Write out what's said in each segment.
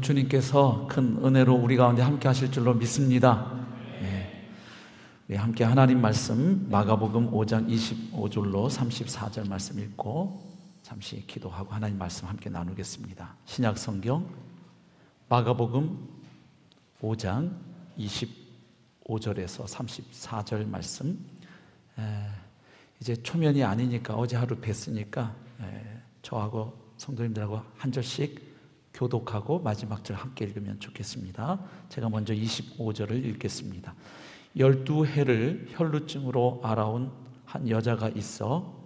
주님께서 큰 은혜로 우리 가운데 함께 하실 줄로 믿습니다. 우리 함께 하나님 말씀 마가복음 5장 25절로 34절 말씀 읽고 잠시 기도하고 하나님 말씀 함께 나누겠습니다. 신약 성경 마가복음 5장 25절에서 34절 말씀. 이제 초면이 아니니까 어제 하루 뵀으니까 저하고 성도님들하고 한 절씩 교독하고 마지막 절 함께 읽으면 좋겠습니다. 제가 먼저 25절을 읽겠습니다. 12해를 혈루증으로 앓아온 한 여자가 있어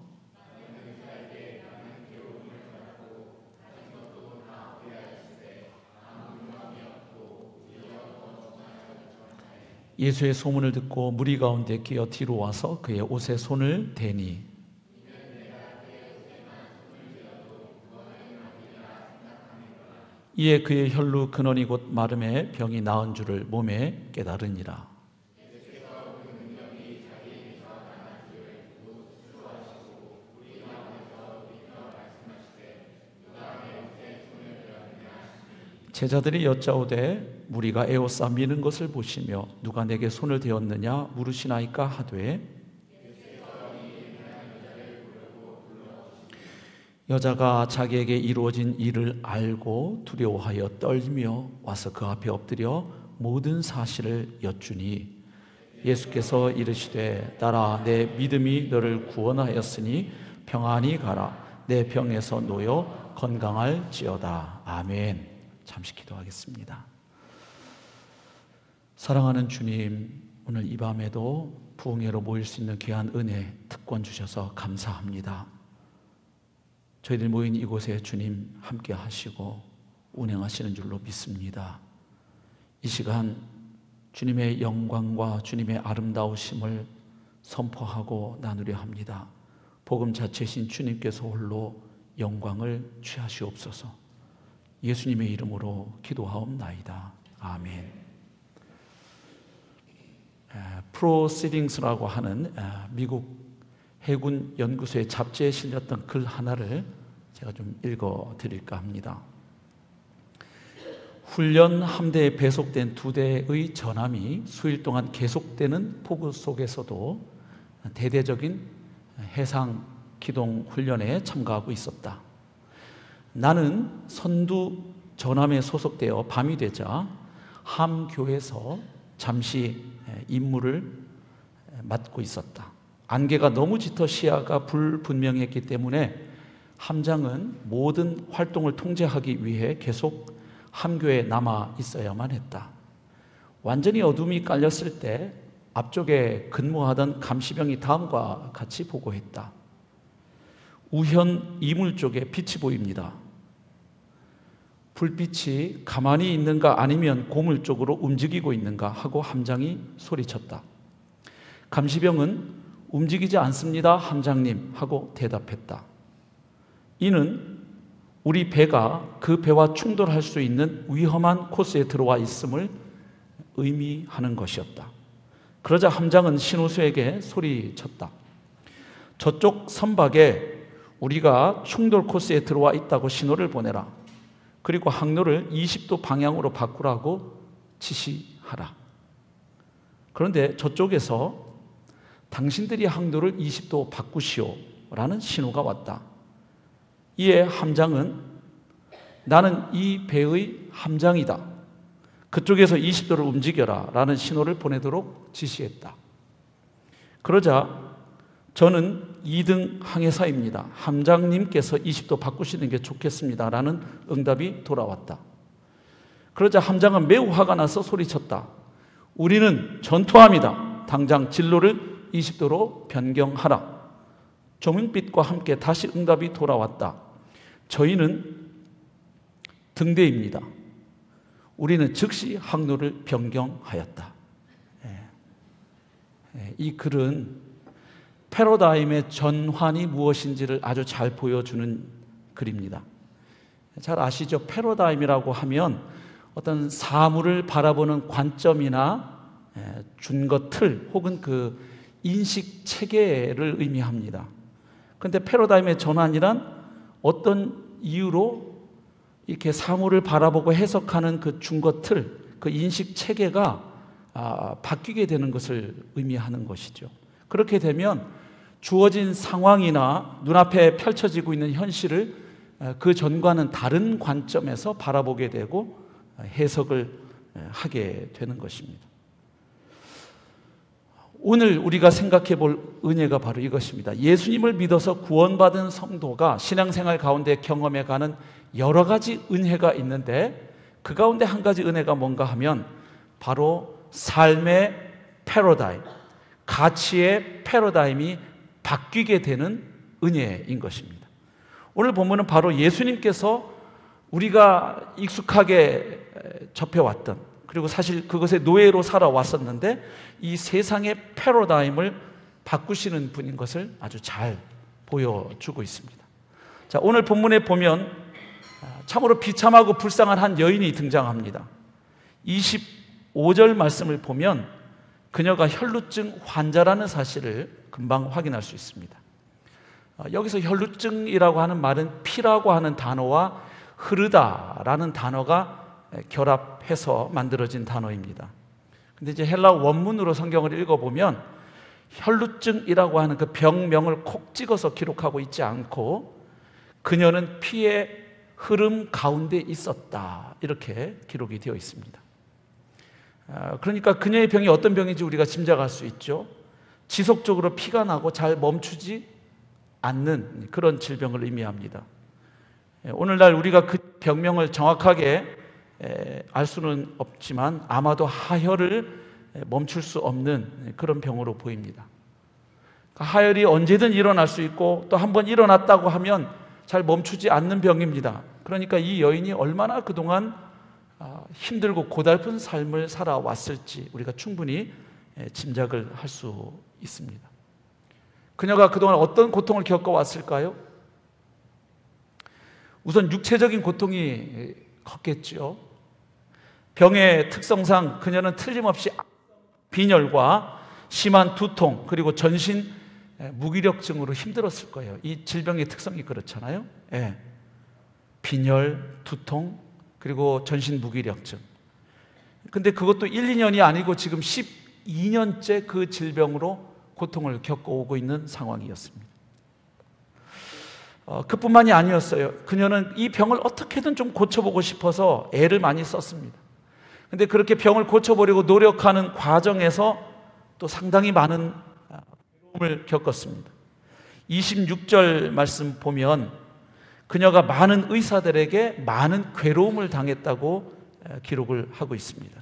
예수의 소문을 듣고 무리 가운데 끼어 뒤로 와서 그의 옷에 손을 대니 이에 그의 혈루 근원이 곧 마름에 병이 나은 줄을 몸에 깨달으니라. 제자들이 여짜오되 무리가 에워싸 미는 것을 보시며 누가 내게 손을 대었느냐 물으시나이까 하되 여자가 자기에게 이루어진 일을 알고 두려워하여 떨며 와서 그 앞에 엎드려 모든 사실을 여쭈니 예수께서 이르시되 딸아 내 믿음이 너를 구원하였으니 평안히 가라 내 병에서 놓여 건강할지어다. 아멘. 잠시 기도하겠습니다. 사랑하는 주님, 오늘 이 밤에도 부흥회로 모일 수 있는 귀한 은혜 특권 주셔서 감사합니다. 저희들 모인 이곳에 주님 함께 하시고 운행하시는 줄로 믿습니다. 이 시간 주님의 영광과 주님의 아름다우심을 선포하고 나누려 합니다. 복음 자체신 주님께서 홀로 영광을 취하시옵소서. 예수님의 이름으로 기도하옵나이다. 아멘. 프로시딩스라고 하는 미국 해군 연구소의 잡지에 실렸던 글 하나를 제가 좀 읽어 드릴까 합니다. 훈련 함대에 배속된 2대의 전함이 수일 동안 계속되는 폭우 속에서도 대대적인 해상 기동 훈련에 참가하고 있었다. 나는 선두 전함에 소속되어 밤이 되자 함교에서 잠시 임무를 맡고 있었다. 안개가 너무 짙어 시야가 불분명했기 때문에 함장은 모든 활동을 통제하기 위해 계속 함교에 남아 있어야만 했다. 완전히 어둠이 깔렸을 때 앞쪽에 근무하던 감시병이 다음과 같이 보고했다. 우현 이물 쪽에 빛이 보입니다. 불빛이 가만히 있는가 아니면 고물 쪽으로 움직이고 있는가 하고 함장이 소리쳤다. 감시병은 움직이지 않습니다, 함장님 하고 대답했다. 이는 우리 배가 그 배와 충돌할 수 있는 위험한 코스에 들어와 있음을 의미하는 것이었다. 그러자 함장은 신호수에게 소리쳤다. 저쪽 선박에 우리가 충돌 코스에 들어와 있다고 신호를 보내라. 그리고 항로를 20도 방향으로 바꾸라고 지시하라. 그런데 저쪽에서 당신들이 항로를 20도 바꾸시오 라는 신호가 왔다. 이에 함장은 나는 이 배의 함장이다. 그쪽에서 20도를 움직여라 라는 신호를 보내도록 지시했다. 그러자 저는 2등 항해사입니다. 함장님께서 20도 바꾸시는 게 좋겠습니다 라는 응답이 돌아왔다. 그러자 함장은 매우 화가 나서 소리쳤다. 우리는 전투함이다. 당장 진로를 20도로 변경하라. 조명빛과 함께 다시 응답이 돌아왔다. 저희는 등대입니다. 우리는 즉시 항로를 변경하였다. 이 글은 패러다임의 전환이 무엇인지를 아주 잘 보여주는 글입니다. 잘 아시죠? 패러다임이라고 하면 어떤 사물을 바라보는 관점이나 준거 틀 혹은 그 인식 체계를 의미합니다. 그런데 패러다임의 전환이란 어떤 이유로 이렇게 사물을 바라보고 해석하는 그 중거틀, 그 인식 체계가 바뀌게 되는 것을 의미하는 것이죠. 그렇게 되면 주어진 상황이나 눈앞에 펼쳐지고 있는 현실을 그 전과는 다른 관점에서 바라보게 되고 해석을 하게 되는 것입니다. 오늘 우리가 생각해 볼 은혜가 바로 이것입니다. 예수님을 믿어서 구원받은 성도가 신앙생활 가운데 경험해가는 여러 가지 은혜가 있는데, 그 가운데 한 가지 은혜가 뭔가 하면 바로 삶의 패러다임, 가치의 패러다임이 바뀌게 되는 은혜인 것입니다. 오늘 본문은 바로 예수님께서 우리가 익숙하게 접해왔던, 그리고 사실 그것의 노예로 살아왔었는데 이 세상의 패러다임을 바꾸시는 분인 것을 아주 잘 보여주고 있습니다. 자, 오늘 본문에 보면 참으로 비참하고 불쌍한 한 여인이 등장합니다. 25절 말씀을 보면 그녀가 혈루증 환자라는 사실을 금방 확인할 수 있습니다. 여기서 혈루증이라고 하는 말은 피라고 하는 단어와 흐르다라는 단어가 결합해서 만들어진 단어입니다. 근데 이제 헬라 원문으로 성경을 읽어보면 혈루증이라고 하는 그 병명을 콕 찍어서 기록하고 있지 않고 그녀는 피의 흐름 가운데 있었다, 이렇게 기록이 되어 있습니다. 그러니까 그녀의 병이 어떤 병인지 우리가 짐작할 수 있죠. 지속적으로 피가 나고 잘 멈추지 않는 그런 질병을 의미합니다. 오늘날 우리가 그 병명을 정확하게 알 수는 없지만 아마도 하혈을 멈출 수 없는 그런 병으로 보입니다. 하혈이 언제든 일어날 수 있고 또 한 번 일어났다고 하면 잘 멈추지 않는 병입니다. 그러니까 이 여인이 얼마나 그동안 힘들고 고달픈 삶을 살아왔을지 우리가 충분히 짐작을 할 수 있습니다. 그녀가 그동안 어떤 고통을 겪어왔을까요? 우선 육체적인 고통이 컸겠죠. 병의 특성상 그녀는 틀림없이 빈혈과 심한 두통, 그리고 전신 무기력증으로 힘들었을 거예요. 이 질병의 특성이 그렇잖아요. 빈혈, 두통, 그리고 전신 무기력증. 근데 그것도 1, 2년이 아니고 지금 12년째 그 질병으로 고통을 겪어오고 있는 상황이었습니다. 그뿐만이 아니었어요. 그녀는 이 병을 어떻게든 좀 고쳐보고 싶어서 애를 많이 썼습니다. 근데 그렇게 병을 고쳐보려고 노력하는 과정에서 또 상당히 많은 괴로움을 겪었습니다. 26절 말씀 보면 그녀가 많은 의사들에게 많은 괴로움을 당했다고 기록을 하고 있습니다.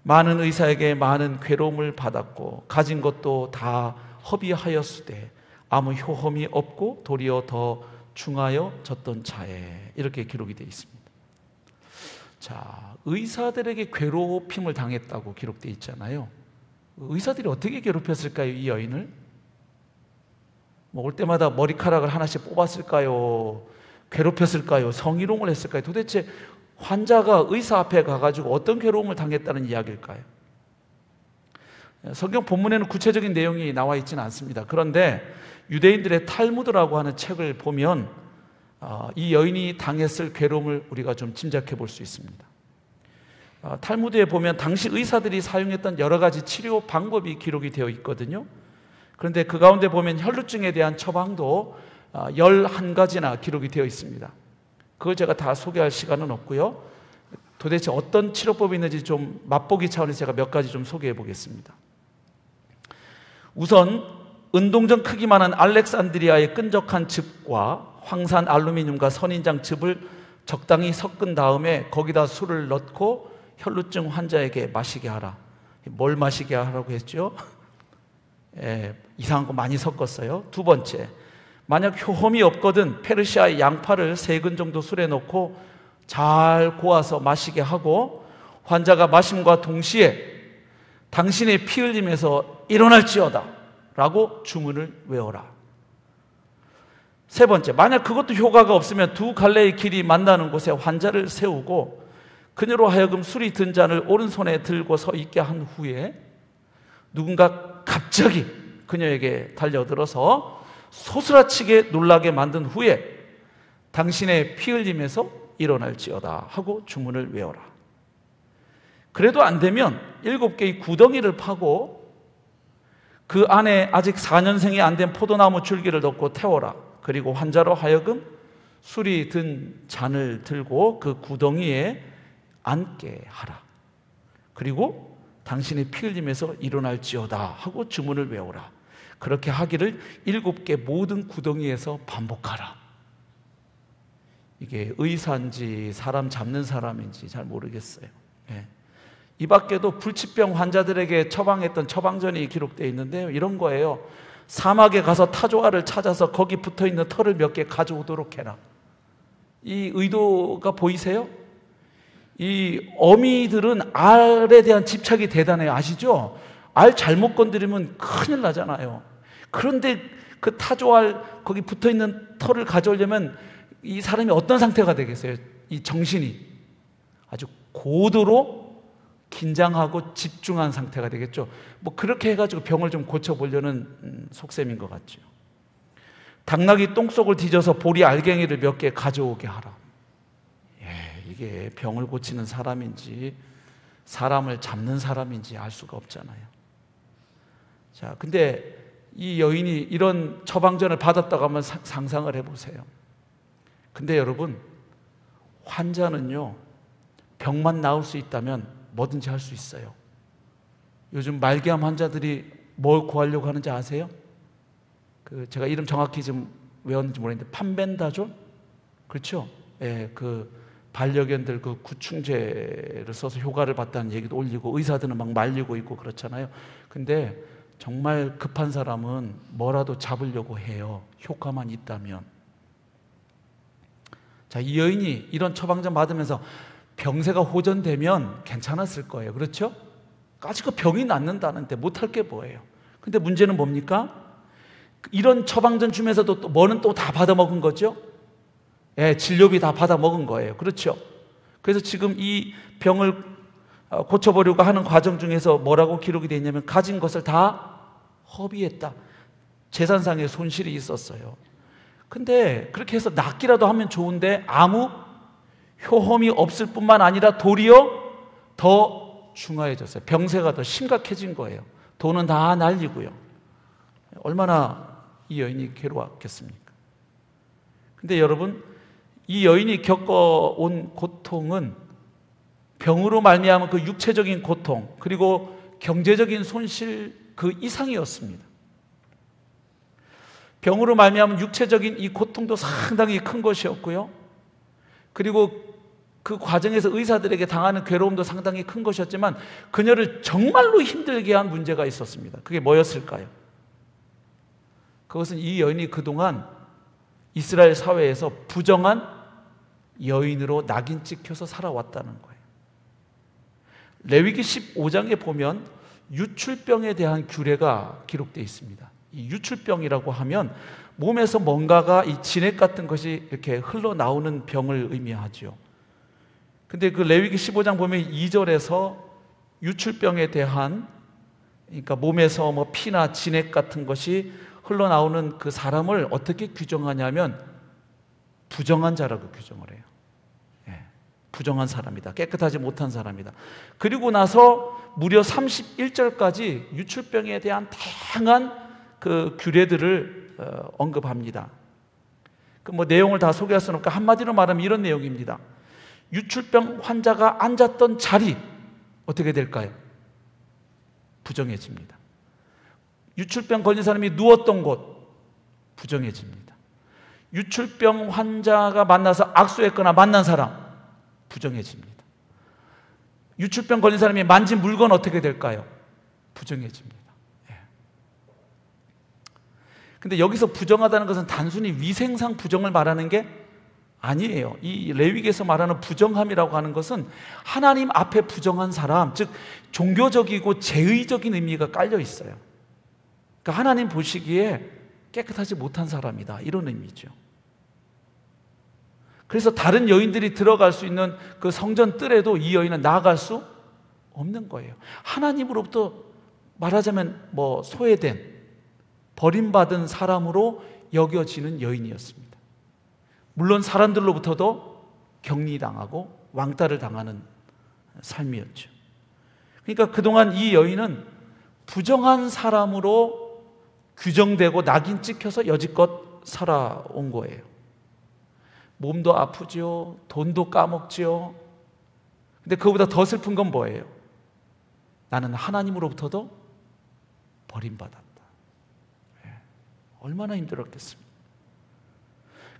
많은 의사에게 많은 괴로움을 받았고 가진 것도 다 허비하였으되 아무 효험이 없고 도리어 더 중하여졌던 자에, 이렇게 기록이 되어 있습니다. 자, 의사들에게 괴롭힘을 당했다고 기록되어 있잖아요. 의사들이 어떻게 괴롭혔을까요, 이 여인을? 올 때마다 머리카락을 하나씩 뽑았을까요? 괴롭혔을까요? 성희롱을 했을까요? 도대체 환자가 의사 앞에 가가지고 어떤 괴로움을 당했다는 이야기일까요? 성경 본문에는 구체적인 내용이 나와 있지는 않습니다. 그런데 유대인들의 탈무드라고 하는 책을 보면 이 여인이 당했을 괴로움을 우리가 좀 짐작해 볼 수 있습니다. 탈무드에 보면 당시 의사들이 사용했던 여러 가지 치료 방법이 기록이 되어 있거든요. 그런데 그 가운데 보면 혈루증에 대한 처방도 11가지나 기록이 되어 있습니다. 그걸 제가 다 소개할 시간은 없고요. 도대체 어떤 치료법이 있는지 좀 맛보기 차원에서 제가 몇 가지 좀 소개해 보겠습니다. 우선 은동전 크기만한 알렉산드리아의 끈적한 즙과 황산 알루미늄과 선인장 즙을 적당히 섞은 다음에 거기다 술을 넣고 혈루증 환자에게 마시게 하라. 뭘 마시게 하라고 했죠? 이상한 거 많이 섞었어요. 두 번째, 만약 효험이 없거든 페르시아의 양파를 3근 정도 술에 넣고 잘 고아서 마시게 하고 환자가 마심과 동시에 당신의 피 흘림에서 일어날지어다 라고 주문을 외워라. 세 번째, 만약 그것도 효과가 없으면 2 갈래의 길이 만나는 곳에 환자를 세우고 그녀로 하여금 술이 든 잔을 오른손에 들고 서 있게 한 후에 누군가 갑자기 그녀에게 달려들어서 소스라치게 놀라게 만든 후에 당신의 피 흘림에서 일어날지어다 하고 주문을 외워라. 그래도 안 되면 7개의 구덩이를 파고 그 안에 아직 4년생이 안 된 포도나무 줄기를 넣고 태워라. 그리고 환자로 하여금 술이 든 잔을 들고 그 구덩이에 앉게 하라. 그리고 당신의 피 흘림에서 일어날지어다 하고 주문을 외우라. 그렇게 하기를 7개 모든 구덩이에서 반복하라. 이게 의사인지 사람 잡는 사람인지 잘 모르겠어요. 예. 이 밖에도 불치병 환자들에게 처방했던 처방전이 기록되어 있는데요, 이런 거예요. 사막에 가서 타조알을 찾아서 거기 붙어있는 털을 몇 개 가져오도록 해라. 이 의도가 보이세요? 이 어미들은 알에 대한 집착이 대단해요. 아시죠? 알 잘못 건드리면 큰일 나잖아요. 그런데 그 타조알 거기 붙어있는 털을 가져오려면 이 사람이 어떤 상태가 되겠어요? 이 정신이 아주 고도로 긴장하고 집중한 상태가 되겠죠. 뭐 그렇게 해가지고 병을 좀 고쳐보려는 속셈인 것 같죠. 당나귀 똥속을 뒤져서 보리 알갱이를 몇 개 가져오게 하라. 이게 병을 고치는 사람인지 사람을 잡는 사람인지 알 수가 없잖아요. 자, 근데 이 여인이 이런 처방전을 받았다고 한번 상상을 해보세요. 근데 여러분, 환자는요, 병만 나을 수 있다면 뭐든지 할 수 있어요. 요즘 말기암 환자들이 뭘 구하려고 하는지 아세요? 제가 이름 정확히 좀 외웠는지 모르겠는데 판벤다졸? 그렇죠? 예, 반려견들 구충제를 써서 효과를 봤다는 얘기도 올리고 의사들은 막 말리고 있고 그렇잖아요. 근데 정말 급한 사람은 뭐라도 잡으려고 해요. 효과만 있다면. 자, 이 여인이 이런 처방전 받으면서 병세가 호전되면 괜찮았을 거예요. 그렇죠? 아직 병이 낫는다는데 못할 게 뭐예요? 근데 문제는 뭡니까? 이런 처방전 주면서도 또 뭐는 또 다 받아먹은 거죠? 예, 진료비 다 받아먹은 거예요. 그렇죠? 그래서 지금 이 병을 고쳐보려고 하는 과정 중에서 뭐라고 기록이 되어 있냐면 가진 것을 다 허비했다. 재산상의 손실이 있었어요. 근데 그렇게 해서 낫기라도 하면 좋은데 아무 효험이 없을 뿐만 아니라 도리어 더 중화해졌어요. 병세가 더 심각해진 거예요. 돈은 다 날리고요. 얼마나 이 여인이 괴로웠겠습니까? 근데 여러분, 이 여인이 겪어온 고통은 병으로 말미암은 그 육체적인 고통, 그리고 경제적인 손실 그 이상이었습니다. 병으로 말미암은 육체적인 이 고통도 상당히 큰 것이었고요. 그리고 그 과정에서 의사들에게 당하는 괴로움도 상당히 큰 것이었지만 그녀를 정말로 힘들게 한 문제가 있었습니다. 그게 뭐였을까요? 그것은 이 여인이 그동안 이스라엘 사회에서 부정한 여인으로 낙인 찍혀서 살아왔다는 거예요. 레위기 15장에 보면 유출병에 대한 규례가 기록되어 있습니다. 이 유출병이라고 하면 몸에서 뭔가가 이 진액 같은 것이 이렇게 흘러나오는 병을 의미하죠. 근데 그 레위기 15장 보면 2절에서 유출병에 대한, 그러니까 몸에서 뭐 피나 진액 같은 것이 흘러나오는 그 사람을 어떻게 규정하냐면 부정한 자라고 규정을 해요. 예, 부정한 사람이다. 깨끗하지 못한 사람이다. 그리고 나서 무려 31절까지 유출병에 대한 다양한 그 규례들을 언급합니다. 그 뭐 내용을 다 소개할 수는 없고 한마디로 말하면 이런 내용입니다. 유출병 환자가 앉았던 자리 어떻게 될까요? 부정해집니다. 유출병 걸린 사람이 누웠던 곳 부정해집니다. 유출병 환자가 만나서 악수했거나 만난 사람 부정해집니다. 유출병 걸린 사람이 만진 물건 어떻게 될까요? 부정해집니다. 근데 여기서 부정하다는 것은 단순히 위생상 부정을 말하는 게 아니에요. 이 레위기에서 말하는 부정함이라고 하는 것은 하나님 앞에 부정한 사람, 즉 종교적이고 제의적인 의미가 깔려 있어요. 그러니까 하나님 보시기에 깨끗하지 못한 사람이다, 이런 의미죠. 그래서 다른 여인들이 들어갈 수 있는 그 성전 뜰에도 이 여인은 나아갈 수 없는 거예요. 하나님으로부터 말하자면 뭐 소외된, 버림받은 사람으로 여겨지는 여인이었습니다. 물론 사람들로부터도 격리당하고 왕따를 당하는 삶이었죠. 그러니까 그동안 이 여인은 부정한 사람으로 규정되고 낙인 찍혀서 여지껏 살아온 거예요. 몸도 아프죠. 돈도 까먹죠. 근데 그거보다 더 슬픈 건 뭐예요? 나는 하나님으로부터도 버림받았다. 얼마나 힘들었겠습니까?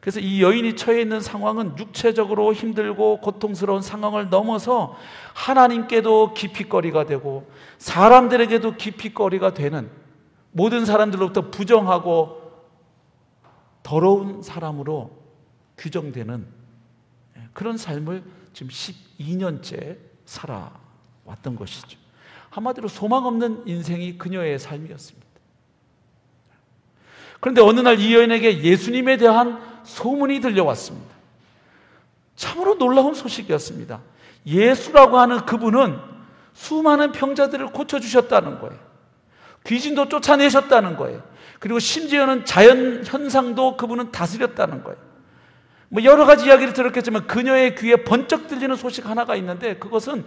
그래서 이 여인이 처해 있는 상황은 육체적으로 힘들고 고통스러운 상황을 넘어서 하나님께도 기피거리가 되고 사람들에게도 기피거리가 되는, 모든 사람들로부터 부정하고 더러운 사람으로 규정되는 그런 삶을 지금 12년째 살아왔던 것이죠. 한마디로 소망 없는 인생이 그녀의 삶이었습니다. 그런데 어느 날 이 여인에게 예수님에 대한 소문이 들려왔습니다. 참으로 놀라운 소식이었습니다. 예수라고 하는 그분은 수많은 병자들을 고쳐주셨다는 거예요. 귀신도 쫓아내셨다는 거예요. 그리고 심지어는 자연 현상도 그분은 다스렸다는 거예요. 뭐 여러 가지 이야기를 들었겠지만 그녀의 귀에 번쩍 들리는 소식 하나가 있는데, 그것은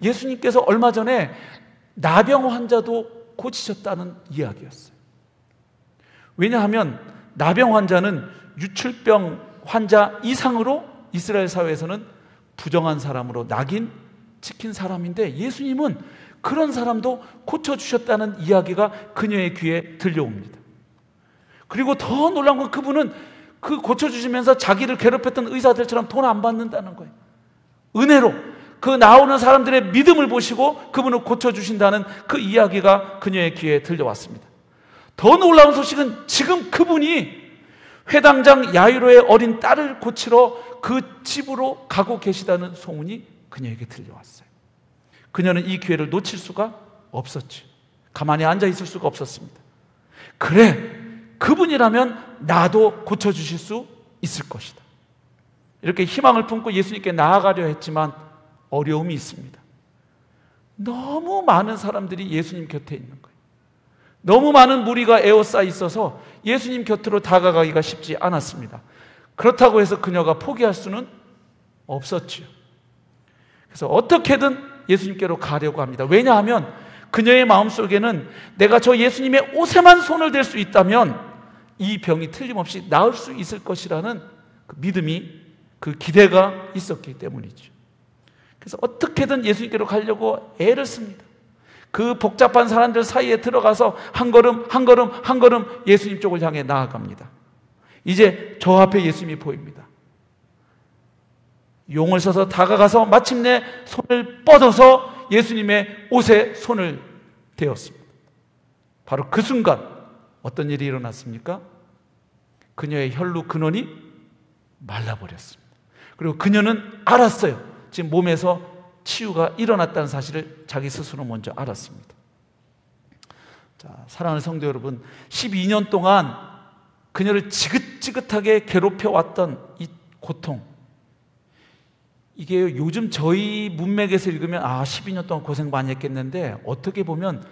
예수님께서 얼마 전에 나병 환자도 고치셨다는 이야기였어요. 왜냐하면 나병 환자는 유출병 환자 이상으로 이스라엘 사회에서는 부정한 사람으로 낙인 찍힌 사람인데, 예수님은 그런 사람도 고쳐주셨다는 이야기가 그녀의 귀에 들려옵니다. 그리고 더 놀라운 건 그분은 그 고쳐주시면서 자기를 괴롭혔던 의사들처럼 돈 안 받는다는 거예요. 은혜로 그 나오는 사람들의 믿음을 보시고 그분을 고쳐주신다는 그 이야기가 그녀의 귀에 들려왔습니다. 더 놀라운 소식은 지금 그분이 회당장 야이로의 어린 딸을 고치러 그 집으로 가고 계시다는 소문이 그녀에게 들려왔어요. 그녀는 이 기회를 놓칠 수가 없었죠. 가만히 앉아 있을 수가 없었습니다. 그래, 그분이라면 나도 고쳐주실 수 있을 것이다. 이렇게 희망을 품고 예수님께 나아가려 했지만 어려움이 있습니다. 너무 많은 사람들이 예수님 곁에 있는 거예요. 너무 많은 무리가 에워싸 있어서 예수님 곁으로 다가가기가 쉽지 않았습니다. 그렇다고 해서 그녀가 포기할 수는 없었지요. 그래서 어떻게든 예수님께로 가려고 합니다. 왜냐하면 그녀의 마음속에는 내가 저 예수님의 옷에만 손을 댈 수 있다면 이 병이 틀림없이 나을 수 있을 것이라는 그 믿음이, 그 기대가 있었기 때문이죠. 그래서 어떻게든 예수님께로 가려고 애를 씁니다. 그 복잡한 사람들 사이에 들어가서 한 걸음 한 걸음 한 걸음 예수님 쪽을 향해 나아갑니다. 이제 저 앞에 예수님이 보입니다. 용을 써서 다가가서 마침내 손을 뻗어서 예수님의 옷에 손을 대었습니다. 바로 그 순간 어떤 일이 일어났습니까? 그녀의 혈루 근원이 말라버렸습니다. 그리고 그녀는 알았어요. 지금 몸에서 치유가 일어났다는 사실을 자기 스스로 먼저 알았습니다. 자, 사랑하는 성도 여러분, 12년 동안 그녀를 지긋지긋하게 괴롭혀왔던 이 고통, 이게 요즘 저희 문맥에서 읽으면 12년 동안 고생 많이 했겠는데, 어떻게 보면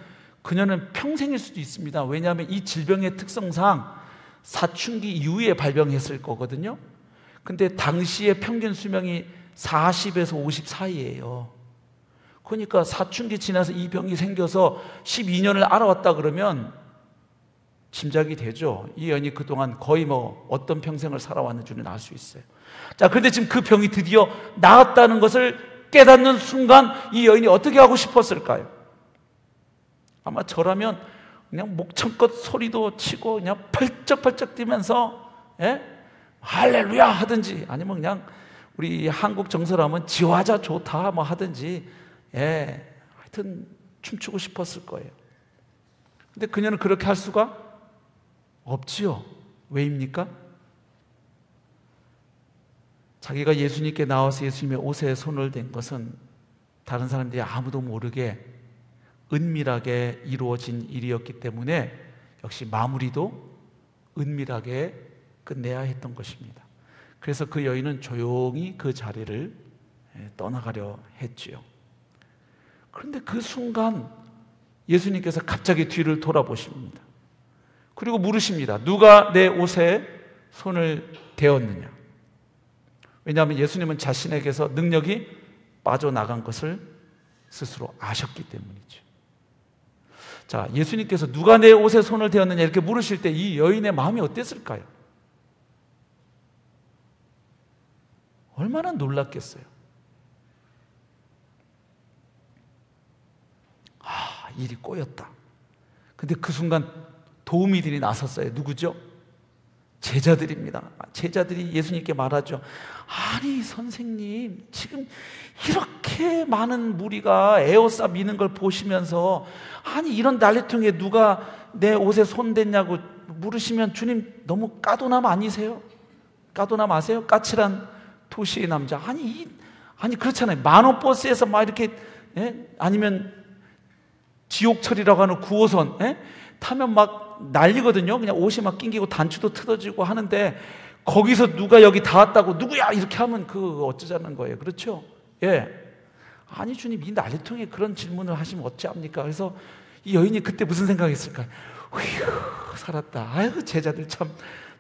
그녀는 평생일 수도 있습니다. 왜냐하면 이 질병의 특성상 사춘기 이후에 발병했을 거거든요. 근데 당시의 평균 수명이 40에서 50 사이예요. 그러니까 사춘기 지나서 이 병이 생겨서 12년을 알아왔다 그러면 짐작이 되죠. 이 여인이 그동안 거의 어떤 평생을 살아왔는지는 알 수 있어요. 자, 그런데 지금 그 병이 드디어 나았다는 것을 깨닫는 순간 이 여인이 어떻게 하고 싶었을까요? 아마 저라면 그냥 목청껏 소리도 치고 그냥 펄쩍펄쩍 뛰면서 할렐루야 하든지, 아니면 그냥 우리 한국 정서라면 지화자 좋다 하든지, 하여튼 춤추고 싶었을 거예요. 근데 그녀는 그렇게 할 수가 없지요. 왜입니까? 자기가 예수님께 나와서 예수님의 옷에 손을 댄 것은 다른 사람들이 아무도 모르게 은밀하게 이루어진 일이었기 때문에 역시 마무리도 은밀하게 끝내야 했던 것입니다. 그래서 그 여인은 조용히 그 자리를 떠나가려 했지요. 그런데 그 순간 예수님께서 갑자기 뒤를 돌아보십니다. 그리고 물으십니다. 누가 내 옷에 손을 대었느냐? 왜냐하면 예수님은 자신에게서 능력이 빠져나간 것을 스스로 아셨기 때문이죠. 자, 예수님께서 누가 내 옷에 손을 대었느냐 이렇게 물으실 때 이 여인의 마음이 어땠을까요? 얼마나 놀랐겠어요. 일이 꼬였다. 근데 그 순간 도우미들이 나섰어요. 누구죠? 제자들입니다. 제자들이 예수님께 말하죠. 아니 선생님, 지금 이렇게 많은 무리가 에워싸 미는 걸 보시면서 아니 이런 난리통에 누가 내 옷에 손댔냐고 물으시면 주님 너무 까도남 아니세요? 까도남 아세요? 까칠한 도시의 남자. 아니 그렇잖아요. 만원 버스에서 막 이렇게 아니면 지옥철이라고 하는 9호선 타면 막 난리거든요. 그냥 옷이 막 낑기고 단추도 틀어지고 하는데 거기서 누가 여기 다 왔다고 누구야 이렇게 하면 그 어쩌자는 거예요. 그렇죠? 예. 아니 주님, 이 난리통에 그런 질문을 하시면 어찌합니까? 그래서 이 여인이 그때 무슨 생각했을까요? 휴, 살았다. 아이고 제자들 참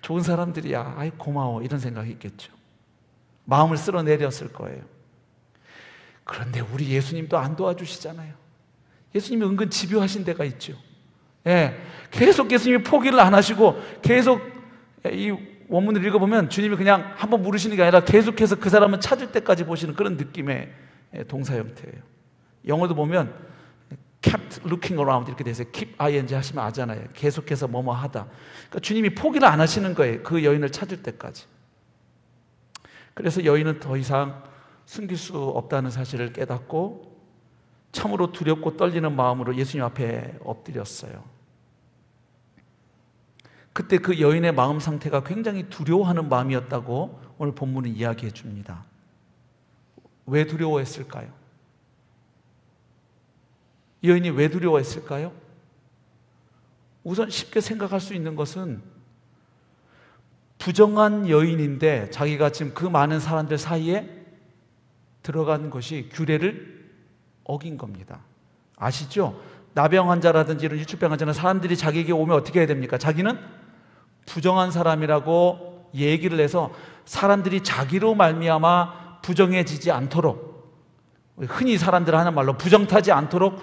좋은 사람들이야. 아이 고마워. 이런 생각이 있겠죠. 마음을 쓸어내렸을 거예요. 그런데 우리 예수님도 안 도와주시잖아요. 예수님이 은근 집요하신 데가 있죠. 예, 계속 예수님이 포기를 안 하시고 계속 이 원문을 읽어보면 주님이 그냥 한번 물으시는 게 아니라 계속해서 그 사람을 찾을 때까지 보시는 그런 느낌의 동사 형태예요. 영어도 보면 kept looking around 이렇게 돼서 keep ing 하시면 아잖아요. 계속해서 뭐뭐 하다. 그러니까 주님이 포기를 안 하시는 거예요. 그 여인을 찾을 때까지. 그래서 여인은 더 이상 숨길 수 없다는 사실을 깨닫고 참으로 두렵고 떨리는 마음으로 예수님 앞에 엎드렸어요. 그때 그 여인의 마음 상태가 굉장히 두려워하는 마음이었다고 오늘 본문은 이야기해 줍니다. 왜 두려워했을까요? 이 여인이 왜 두려워했을까요? 우선 쉽게 생각할 수 있는 것은 부정한 여인인데 자기가 지금 그 많은 사람들 사이에 들어간 것이 규례를 어긴 겁니다. 아시죠? 나병 환자라든지 이런 유추병 환자는 사람들이 자기에게 오면 어떻게 해야 됩니까? 자기는 부정한 사람이라고 얘기를 해서 사람들이 자기로 말미암아 부정해지지 않도록, 흔히 사람들 하는 말로 부정타지 않도록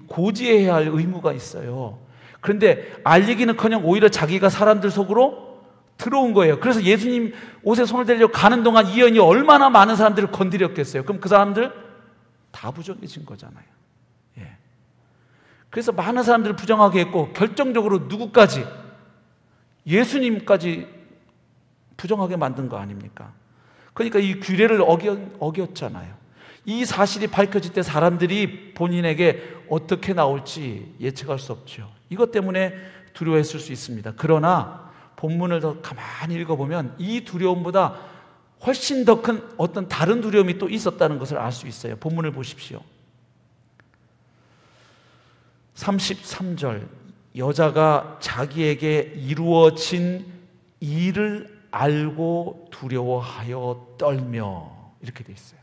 고지해야 할 의무가 있어요. 그런데 알리기는커녕 오히려 자기가 사람들 속으로 들어온 거예요. 그래서 예수님 옷에 손을 대려고 가는 동안 이 여인이 얼마나 많은 사람들을 건드렸겠어요. 그럼 그 사람들 다 부정해진 거잖아요. 예. 그래서 많은 사람들을 부정하게 했고 결정적으로 누구까지? 예수님까지 부정하게 만든 거 아닙니까? 그러니까 이 규례를 어겼잖아요. 이 사실이 밝혀질 때 사람들이 본인에게 어떻게 나올지 예측할 수 없죠. 이것 때문에 두려워했을 수 있습니다. 그러나 본문을 더 가만히 읽어보면 이 두려움보다 훨씬 더 큰 어떤 다른 두려움이 또 있었다는 것을 알 수 있어요. 본문을 보십시오. 33절, 여자가 자기에게 이루어진 일을 알고 두려워하여 떨며, 이렇게 돼 있어요.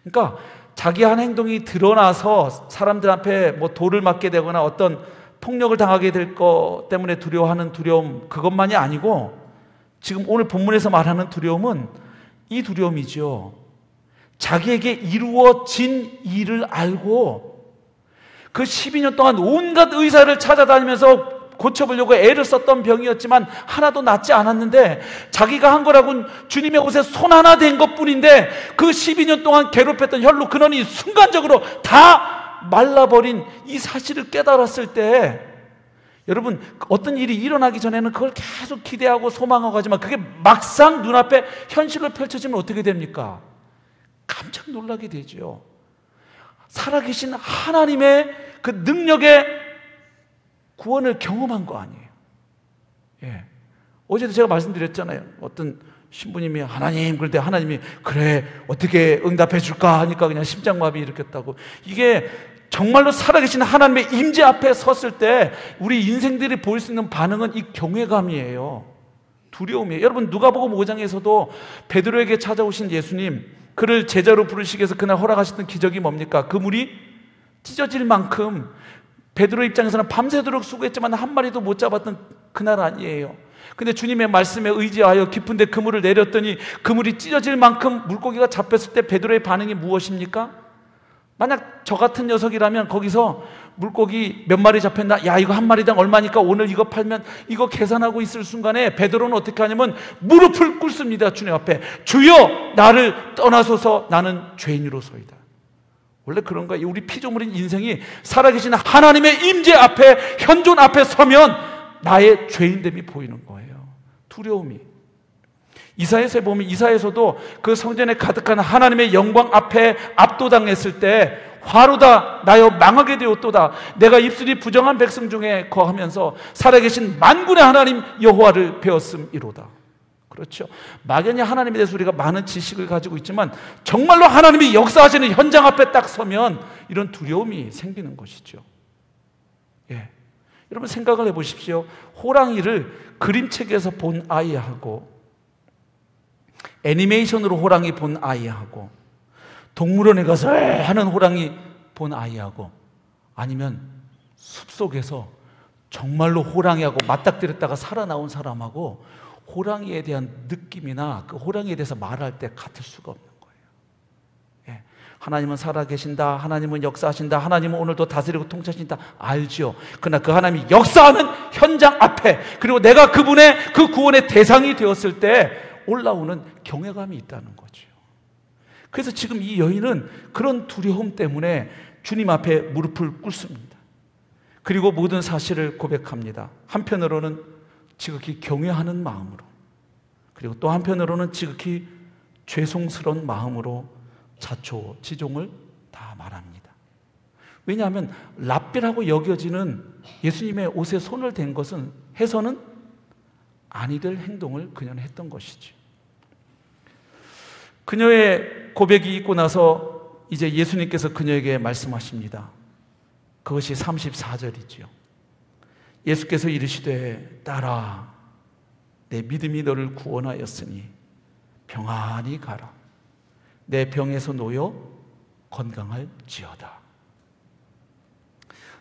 그러니까 자기 한 행동이 드러나서 사람들 앞에 뭐 돌을 맞게 되거나 어떤 폭력을 당하게 될 것 때문에 두려워하는 두려움, 그것만이 아니고 지금 오늘 본문에서 말하는 두려움은 이 두려움이죠. 자기에게 이루어진 일을 알고 그 12년 동안 온갖 의사를 찾아다니면서 고쳐보려고 애를 썼던 병이었지만 하나도 낫지 않았는데 자기가 한 거라고는 주님의 옷에 손 하나 댄 것뿐인데 그 12년 동안 괴롭혔던 혈로 근원이 순간적으로 다 말라버린 이 사실을 깨달았을 때, 여러분 어떤 일이 일어나기 전에는 그걸 계속 기대하고 소망하고 하지만 그게 막상 눈앞에 현실로 펼쳐지면 어떻게 됩니까? 깜짝 놀라게 되죠. 살아계신 하나님의 그 능력의 구원을 경험한 거 아니에요. 예. 어제도 제가 말씀드렸잖아요. 어떤 신부님이 하나님, 그럴 때 하나님이 그래 어떻게 응답해 줄까 하니까 그냥 심장마비 일으켰다고. 이게 정말로 살아계신 하나님의 임재 앞에 섰을 때 우리 인생들이 보일 수 있는 반응은 이 경외감이에요. 두려움이에요. 여러분 누가복음 5장에서도 베드로에게 찾아오신 예수님, 그를 제자로 부르시기 위해서 그날 허락하셨던 기적이 뭡니까? 그물이 찢어질 만큼 베드로 입장에서는 밤새도록 수고했지만 한 마리도 못 잡았던 그날 아니에요. 근데 주님의 말씀에 의지하여 깊은데 그물을 내렸더니 그물이 찢어질 만큼 물고기가 잡혔을 때 베드로의 반응이 무엇입니까? 만약 저 같은 녀석이라면 거기서 물고기 몇 마리 잡혔나? 야, 이거 한 마리당 얼마니까 오늘 이거 팔면 이거 계산하고 있을 순간에 베드로는 어떻게 하냐면 무릎을 꿇습니다. 주님 앞에. 주여, 나를 떠나소서, 나는 죄인으로소이다. 원래 그런 거예요. 우리 피조물인 인생이 살아계신 하나님의 임재 앞에, 현존 앞에 서면 나의 죄인됨이 보이는 거예요. 두려움이. 이사야서에 보면 이사야서도 그 성전에 가득한 하나님의 영광 앞에 압도당했을 때 화로다 나여 망하게 되었도다. 내가 입술이 부정한 백성 중에 거하면서 살아계신 만군의 하나님 여호와를 배웠음이로다. 그렇죠. 막연히 하나님에 대해서 우리가 많은 지식을 가지고 있지만 정말로 하나님이 역사하시는 현장 앞에 딱 서면 이런 두려움이 생기는 것이죠. 예. 여러분 생각을 해보십시오. 호랑이를 그림책에서 본 아이하고 애니메이션으로 호랑이 본 아이하고 동물원에 가서 하는 호랑이 본 아이하고 아니면 숲속에서 정말로 호랑이하고 맞닥뜨렸다가 살아나온 사람하고 호랑이에 대한 느낌이나 그 호랑이에 대해서 말할 때 같을 수가 없는 거예요. 예. 하나님은 살아계신다, 하나님은 역사하신다, 하나님은 오늘도 다스리고 통치하신다, 알죠. 그러나 그 하나님이 역사하는 현장 앞에, 그리고 내가 그분의 그 구원의 대상이 되었을 때 올라오는 경외감이 있다는 거죠. 그래서 지금 이 여인은 그런 두려움 때문에 주님 앞에 무릎을 꿇습니다. 그리고 모든 사실을 고백합니다. 한편으로는 지극히 경외하는 마음으로, 그리고 또 한편으로는 지극히 죄송스러운 마음으로 자초지종을 다 말합니다. 왜냐하면 랍비라고 여겨지는 예수님의 옷에 손을 댄 것은 해서는 아니 될 행동을 그녀는 했던 것이죠. 그녀의 고백이 있고 나서 이제 예수님께서 그녀에게 말씀하십니다. 그것이 34절이지요. 예수께서 이르시되 딸아, 내 믿음이 너를 구원하였으니 평안히 가라. 내 병에서 놓여 건강할지어다.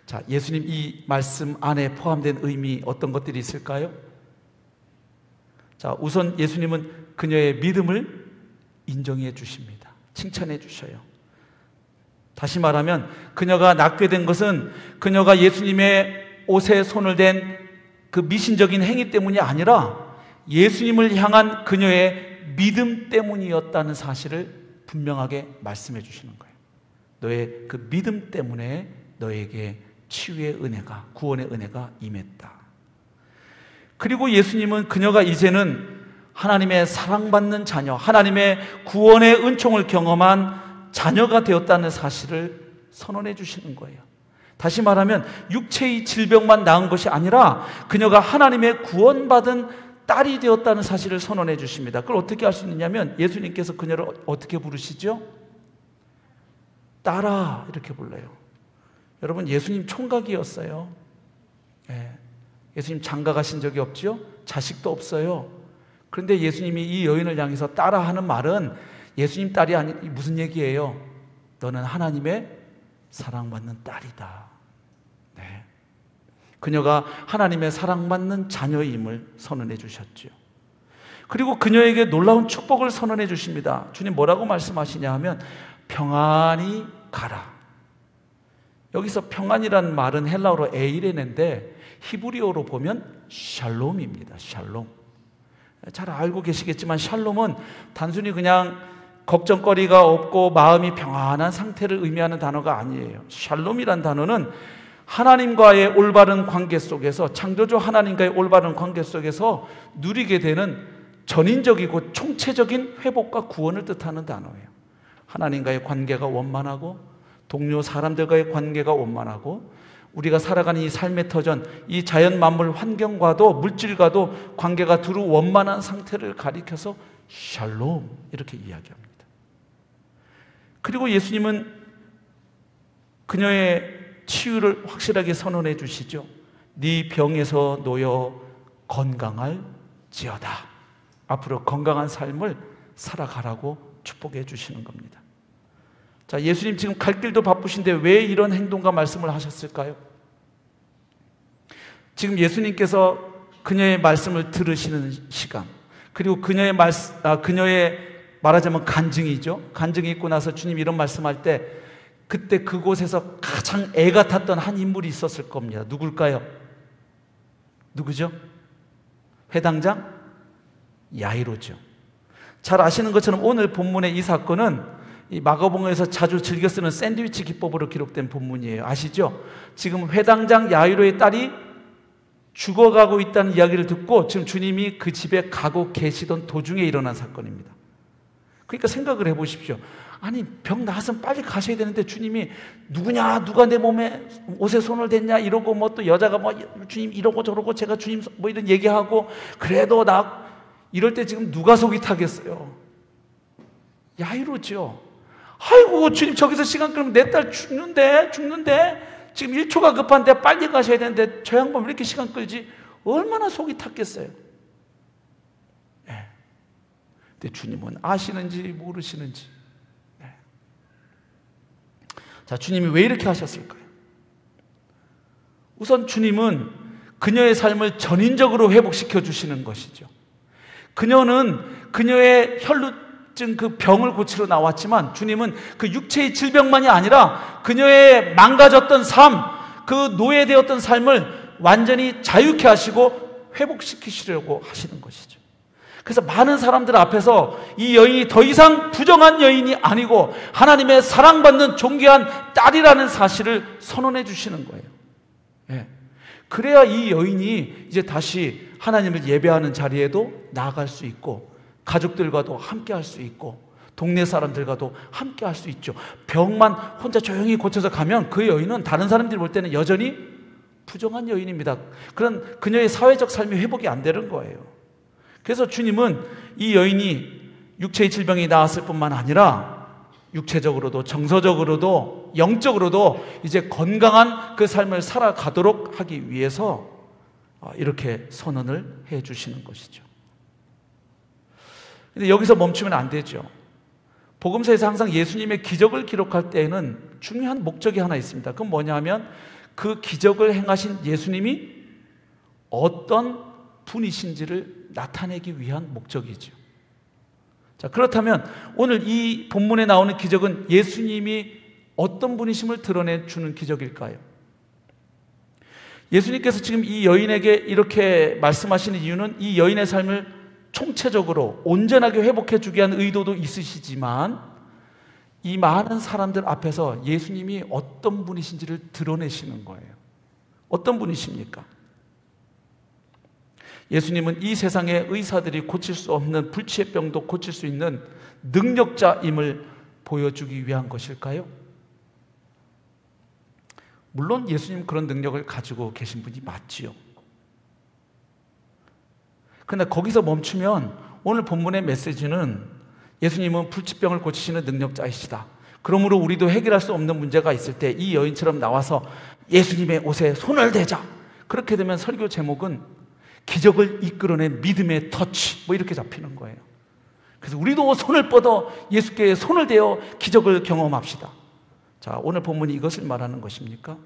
자, 예수님 이 말씀 안에 포함된 의미 어떤 것들이 있을까요? 자, 우선 예수님은 그녀의 믿음을 인정해 주십니다. 칭찬해 주셔요. 다시 말하면 그녀가 낫게 된 것은 그녀가 예수님의 옷에 손을 댄 그 미신적인 행위 때문이 아니라 예수님을 향한 그녀의 믿음 때문이었다는 사실을 분명하게 말씀해 주시는 거예요. 너의 그 믿음 때문에 너에게 치유의 은혜가, 구원의 은혜가 임했다. 그리고 예수님은 그녀가 이제는 하나님의 사랑받는 자녀, 하나님의 구원의 은총을 경험한 자녀가 되었다는 사실을 선언해 주시는 거예요. 다시 말하면 육체의 질병만 나은 것이 아니라 그녀가 하나님의 구원받은 딸이 되었다는 사실을 선언해 주십니다. 그걸 어떻게 할 수 있느냐면 예수님께서 그녀를 어떻게 부르시죠? 딸아, 이렇게 불러요. 여러분, 예수님 총각이었어요. 예수님 장가 가신 적이 없죠? 자식도 없어요. 그런데 예수님이 이 여인을 향해서 딸아 하는 말은 예수님 딸이 아니, 무슨 얘기예요? 너는 하나님의 사랑받는 딸이다. 네. 그녀가 하나님의 사랑받는 자녀임을 선언해 주셨죠. 그리고 그녀에게 놀라운 축복을 선언해 주십니다. 주님 뭐라고 말씀하시냐 하면 평안히 가라. 여기서 평안이라는 말은 헬라어로 에이레네인데 히브리어로 보면 샬롬입니다. 샬롬. 잘 알고 계시겠지만 샬롬은 단순히 그냥 걱정거리가 없고 마음이 평안한 상태를 의미하는 단어가 아니에요. 샬롬이란 단어는 하나님과의 올바른 관계 속에서, 창조주 하나님과의 올바른 관계 속에서 누리게 되는 전인적이고 총체적인 회복과 구원을 뜻하는 단어예요. 하나님과의 관계가 원만하고 동료 사람들과의 관계가 원만하고 우리가 살아가는 이 삶의 터전, 이 자연 만물 환경과도 물질과도 관계가 두루 원만한 상태를 가리켜서 샬롬 이렇게 이야기합니다. 그리고 예수님은 그녀의 치유를 확실하게 선언해 주시죠. 네 병에서 놓여 건강할지어다. 앞으로 건강한 삶을 살아가라고 축복해 주시는 겁니다. 자, 예수님 지금 갈 길도 바쁘신데 왜 이런 행동과 말씀을 하셨을까요? 지금 예수님께서 그녀의 말씀을 들으시는 시간, 그리고 그녀의 말하자면 간증이죠. 간증이 있고 나서 주님이 이런 말씀할 때 그때 그곳에서 가장 애가 탔던 한 인물이 있었을 겁니다. 누굴까요? 누구죠? 회당장 야이로죠. 잘 아시는 것처럼 오늘 본문의 이 사건은 이 마가복음에서 자주 즐겨 쓰는 샌드위치 기법으로 기록된 본문이에요. 아시죠? 지금 회당장 야이로의 딸이 죽어가고 있다는 이야기를 듣고 지금 주님이 그 집에 가고 계시던 도중에 일어난 사건입니다. 그러니까 생각을 해보십시오. 아니, 병 나았으면 빨리 가셔야 되는데 주님이 누구냐, 누가 내 몸에 옷에 손을 댔냐 이러고, 뭐 또 여자가 뭐 주님 이러고 저러고 제가 주님 뭐 이런 얘기하고, 그래도 나 이럴 때 지금 누가 속이 타겠어요? 야이로죠. 아이고 주님, 저기서 시간 끌면 내 딸 죽는데 지금 1초가 급한데 빨리 가셔야 되는데 저 양반 왜 이렇게 시간 끌지? 얼마나 속이 탔겠어요. 네. 근데 주님은 아시는지 모르시는지. 네. 자, 주님이 왜 이렇게 하셨을까요? 우선 주님은 그녀의 삶을 전인적으로 회복시켜 주시는 것이죠. 그녀는 그녀의 혈루증 그 병을 고치러 나왔지만 주님은 그 육체의 질병만이 아니라 그녀의 망가졌던 삶, 그 노예되었던 삶을 완전히 자유케 하시고 회복시키시려고 하시는 것이죠. 그래서 많은 사람들 앞에서 이 여인이 더 이상 부정한 여인이 아니고 하나님의 사랑받는 존귀한 딸이라는 사실을 선언해 주시는 거예요. 예. 그래야 이 여인이 이제 다시 하나님을 예배하는 자리에도 나아갈 수 있고, 가족들과도 함께 할 수 있고, 동네 사람들과도 함께 할 수 있죠. 병만 혼자 조용히 고쳐서 가면 그 여인은 다른 사람들이 볼 때는 여전히 부정한 여인입니다. 그런 그녀의 사회적 삶이 회복이 안 되는 거예요. 그래서 주님은 이 여인이 육체의 질병이 나았을 뿐만 아니라 육체적으로도 정서적으로도 영적으로도 이제 건강한 그 삶을 살아가도록 하기 위해서 이렇게 선언을 해 주시는 것이죠. 근데 여기서 멈추면 안 되죠. 복음서에서 항상 예수님의 기적을 기록할 때에는 중요한 목적이 하나 있습니다. 그건 뭐냐면 그 기적을 행하신 예수님이 어떤 분이신지를 나타내기 위한 목적이죠. 자, 그렇다면 오늘 이 본문에 나오는 기적은 예수님이 어떤 분이심을 드러내 주는 기적일까요? 예수님께서 지금 이 여인에게 이렇게 말씀하시는 이유는 이 여인의 삶을 총체적으로 온전하게 회복해 주기 위한 의도도 있으시지만 이 많은 사람들 앞에서 예수님이 어떤 분이신지를 드러내시는 거예요. 어떤 분이십니까? 예수님은 이 세상의 의사들이 고칠 수 없는 불치의 병도 고칠 수 있는 능력자임을 보여주기 위한 것일까요? 물론 예수님 그런 능력을 가지고 계신 분이 맞지요. 그런데 거기서 멈추면 오늘 본문의 메시지는 예수님은 불치병을 고치시는 능력자이시다. 그러므로 우리도 해결할 수 없는 문제가 있을 때 이 여인처럼 나와서 예수님의 옷에 손을 대자. 그렇게 되면 설교 제목은 기적을 이끌어낸 믿음의 터치, 뭐 이렇게 잡히는 거예요. 그래서 우리도 손을 뻗어 예수께 손을 대어 기적을 경험합시다. 자, 오늘 본문이 이것을 말하는 것입니까?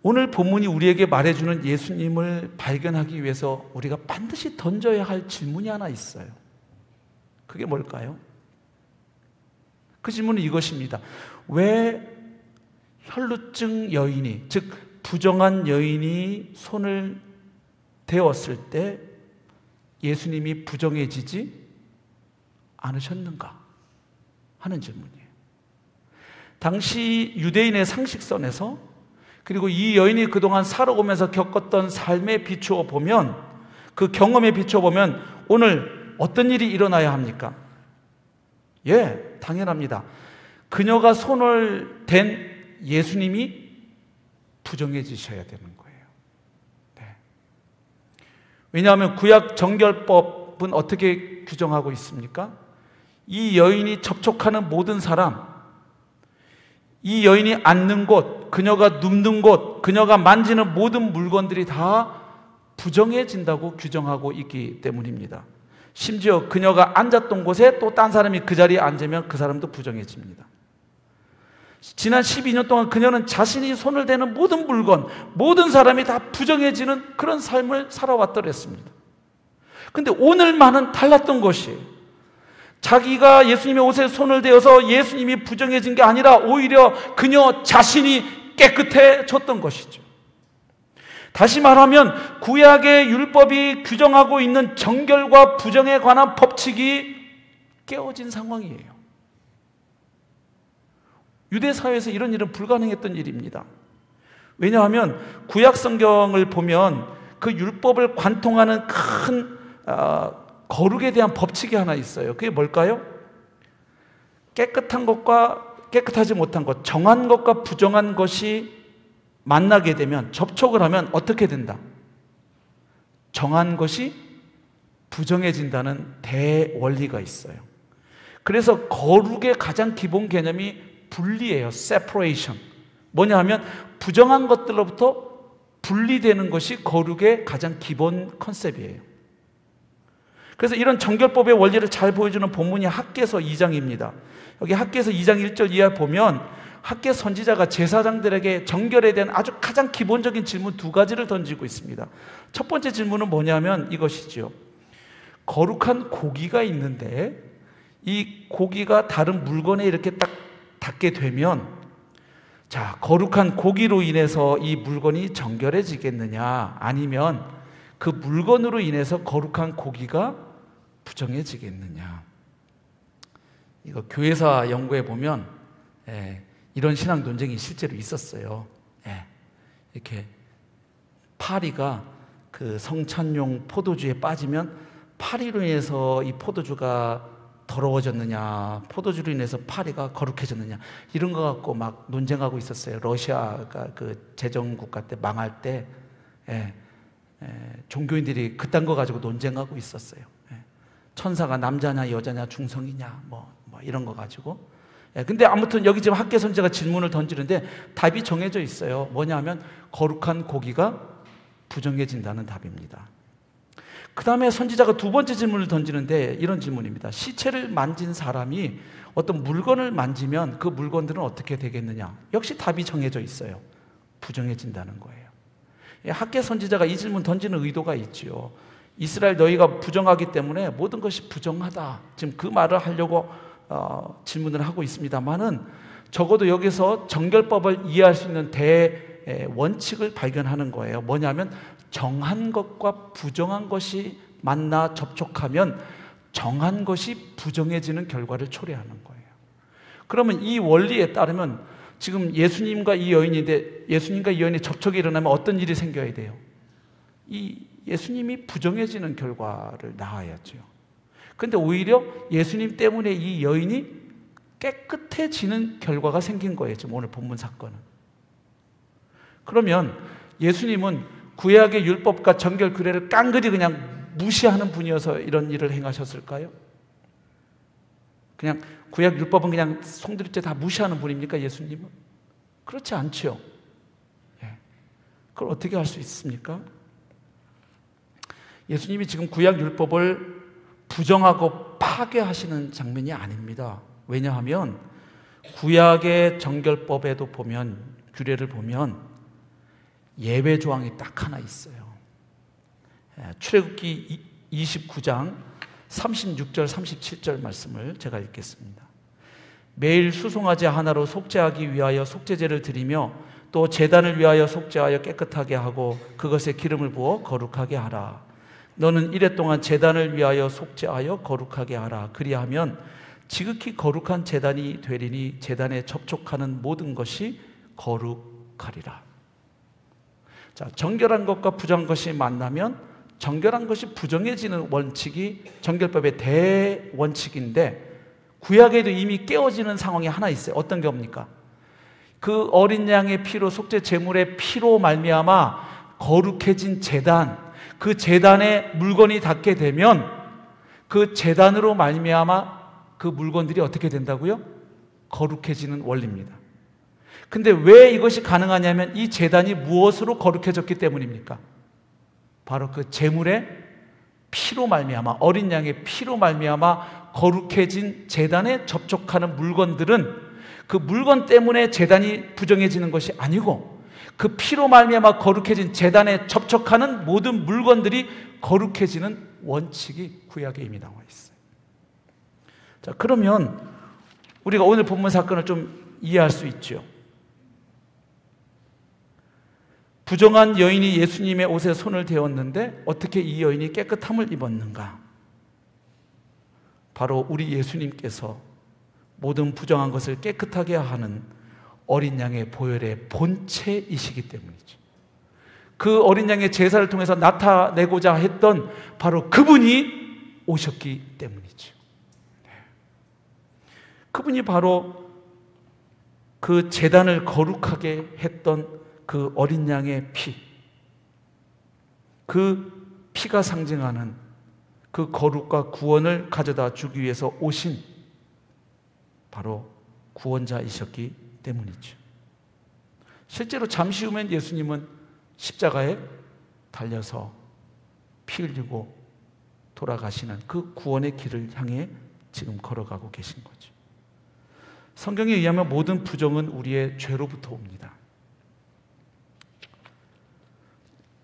오늘 본문이 우리에게 말해주는 예수님을 발견하기 위해서 우리가 반드시 던져야 할 질문이 하나 있어요. 그게 뭘까요? 그 질문은 이것입니다. 왜 혈루증 여인이, 즉 부정한 여인이 손을 대었을 때 예수님이 부정해지지 않으셨는가 하는 질문이에요. 당시 유대인의 상식선에서, 그리고 이 여인이 그동안 살아오면서 겪었던 삶에 비추어 보면, 그 경험에 비추어 보면 오늘 어떤 일이 일어나야 합니까? 예, 당연합니다. 그녀가 손을 댄 예수님이 부정해지셔야 되는 거예요. 네. 왜냐하면 구약 정결법은 어떻게 규정하고 있습니까? 이 여인이 접촉하는 모든 사람, 이 여인이 앉는 곳, 그녀가 눕는 곳, 그녀가 만지는 모든 물건들이 다 부정해진다고 규정하고 있기 때문입니다. 심지어 그녀가 앉았던 곳에 또 딴 사람이 그 자리에 앉으면 그 사람도 부정해집니다. 지난 12년 동안 그녀는 자신이 손을 대는 모든 물건, 모든 사람이 다 부정해지는 그런 삶을 살아왔더랬습니다. 근데 오늘만은 달랐던 것이, 자기가 예수님의 옷에 손을 대어서 예수님이 부정해진 게 아니라 오히려 그녀 자신이 깨끗해졌던 것이죠. 다시 말하면 구약의 율법이 규정하고 있는 정결과 부정에 관한 법칙이 깨어진 상황이에요. 유대 사회에서 이런 일은 불가능했던 일입니다. 왜냐하면 구약 성경을 보면 그 율법을 관통하는 큰 거룩에 대한 법칙이 하나 있어요. 그게 뭘까요? 깨끗한 것과 깨끗하지 못한 것, 정한 것과 부정한 것이 만나게 되면, 접촉을 하면 어떻게 된다? 정한 것이 부정해진다는 대원리가 있어요. 그래서 거룩의 가장 기본 개념이 분리예요. separation. 뭐냐 하면 부정한 것들로부터 분리되는 것이 거룩의 가장 기본 컨셉이에요. 그래서 이런 정결법의 원리를 잘 보여주는 본문이 학개서 2장입니다. 여기 학개서 2장 1절 이하에 보면 학개 선지자가 제사장들에게 정결에 대한 아주 가장 기본적인 질문 두 가지를 던지고 있습니다. 첫 번째 질문은 뭐냐면 이것이죠. 거룩한 고기가 있는데 이 고기가 다른 물건에 이렇게 딱 닿게 되면, 자, 거룩한 고기로 인해서 이 물건이 정결해지겠느냐, 아니면 그 물건으로 인해서 거룩한 고기가 부정해지겠느냐. 이거 교회사 연구에 보면 이런 신앙 논쟁이 실제로 있었어요. 이렇게 파리가 그 성찬용 포도주에 빠지면 파리로 인해서 이 포도주가 더러워졌느냐, 포도주로 인해서 파리가 거룩해졌느냐, 이런 거 갖고 막 논쟁하고 있었어요. 러시아가 그 제정국가 때 망할 때 종교인들이 그딴 거 가지고 논쟁하고 있었어요. 천사가 남자냐 여자냐 중성이냐 뭐 이런 거 가지고. 근데 아무튼 여기 지금 학개 선지자가 질문을 던지는데 답이 정해져 있어요. 뭐냐면 거룩한 고기가 부정해진다는 답입니다. 그 다음에 선지자가 두 번째 질문을 던지는데 이런 질문입니다. 시체를 만진 사람이 어떤 물건을 만지면 그 물건들은 어떻게 되겠느냐? 역시 답이 정해져 있어요. 부정해진다는 거예요. 학개 선지자가 이 질문 던지는 의도가 있지요. 이스라엘 너희가 부정하기 때문에 모든 것이 부정하다, 지금 그 말을 하려고 질문을 하고 있습니다만은, 적어도 여기서 정결법을 이해할 수 있는 원칙을 발견하는 거예요. 뭐냐면 정한 것과 부정한 것이 만나 접촉하면 정한 것이 부정해지는 결과를 초래하는 거예요. 그러면 이 원리에 따르면 지금 예수님과 이 여인인데, 예수님과 이 여인의 접촉이 일어나면 어떤 일이 생겨야 돼요? 이 예수님이 부정해지는 결과를 낳아야죠. 그런데 오히려 예수님 때문에 이 여인이 깨끗해지는 결과가 생긴 거예요. 지금 오늘 본문 사건은. 그러면 예수님은 구약의 율법과 정결 규례를 깡그리 그냥 무시하는 분이어서 이런 일을 행하셨을까요? 그냥 구약 율법은 그냥 송두리째 다 무시하는 분입니까, 예수님은? 그렇지 않죠. 그걸 어떻게 할 수 있습니까? 예수님이 지금 구약 율법을 부정하고 파괴하시는 장면이 아닙니다. 왜냐하면 구약의 정결법에도 보면, 규례를 보면 예배 조항이 딱 하나 있어요. 출애굽기 29장 36절 37절 말씀을 제가 읽겠습니다. 매일 수송아지 하나로 속죄하기 위하여 속죄제를 드리며 또 제단을 위하여 속죄하여 깨끗하게 하고 그것에 기름을 부어 거룩하게 하라. 너는 이레 동안 제단을 위하여 속죄하여 거룩하게 하라. 그리하면 지극히 거룩한 제단이 되리니 제단에 접촉하는 모든 것이 거룩하리라. 자, 정결한 것과 부정한 것이 만나면 정결한 것이 부정해지는 원칙이 정결법의 대원칙인데, 구약에도 이미 깨어지는 상황이 하나 있어요. 어떤 겁니까? 그 어린 양의 피로, 속죄 제물의 피로 말미암아 거룩해진 제단, 그 제단에 물건이 닿게 되면 그 제단으로 말미암아 그 물건들이 어떻게 된다고요? 거룩해지는 원리입니다. 근데 왜 이것이 가능하냐면 이 제단이 무엇으로 거룩해졌기 때문입니까? 바로 그 제물의 피로 말미암아, 어린 양의 피로 말미암아 거룩해진 제단에 접촉하는 물건들은 그 물건 때문에 제단이 부정해지는 것이 아니고 그 피로 말미암아 거룩해진 제단에 접촉하는 모든 물건들이 거룩해지는 원칙이 구약에 이미 나와 있어요. 자, 그러면 우리가 오늘 본문 사건을 좀 이해할 수 있죠. 부정한 여인이 예수님의 옷에 손을 대었는데 어떻게 이 여인이 깨끗함을 입었는가? 바로 우리 예수님께서 모든 부정한 것을 깨끗하게 하는 어린 양의 보혈의 본체이시기 때문이죠. 그 어린 양의 제사를 통해서 나타내고자 했던 바로 그분이 오셨기 때문이죠. 그분이 바로 그 제단을 거룩하게 했던 그 어린 양의 피, 그 피가 상징하는 그 거룩과 구원을 가져다 주기 위해서 오신 바로 구원자이셨기 때문이죠. 실제로 잠시 후면 예수님은 십자가에 달려서 피 흘리고 돌아가시는 그 구원의 길을 향해 지금 걸어가고 계신 거죠. 성경에 의하면 모든 부정은 우리의 죄로부터 옵니다.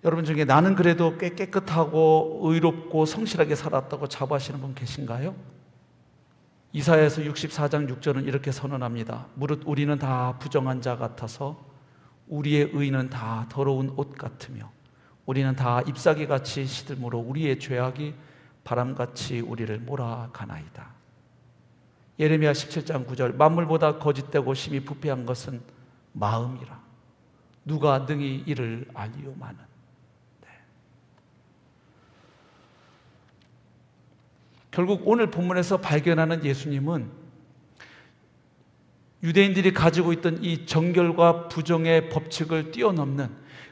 여러분 중에 나는 그래도 꽤 깨끗하고 의롭고 성실하게 살았다고 자부하시는 분 계신가요? 이사야서 64장 6절은 이렇게 선언합니다. 무릇 우리는 다 부정한 자 같아서 우리의 의는 다 더러운 옷 같으며 우리는 다 잎사귀같이 시들므로 우리의 죄악이 바람같이 우리를 몰아가나이다. 예레미야 17장 9절 만물보다 거짓되고 심히 부패한 것은 마음이라 누가 능히 이를 알리오마는. 결국 오늘 본문에서 발견하는 예수님은 유대인들이 가지고 있던 이 정결과 부정의 법칙을 뛰어넘는,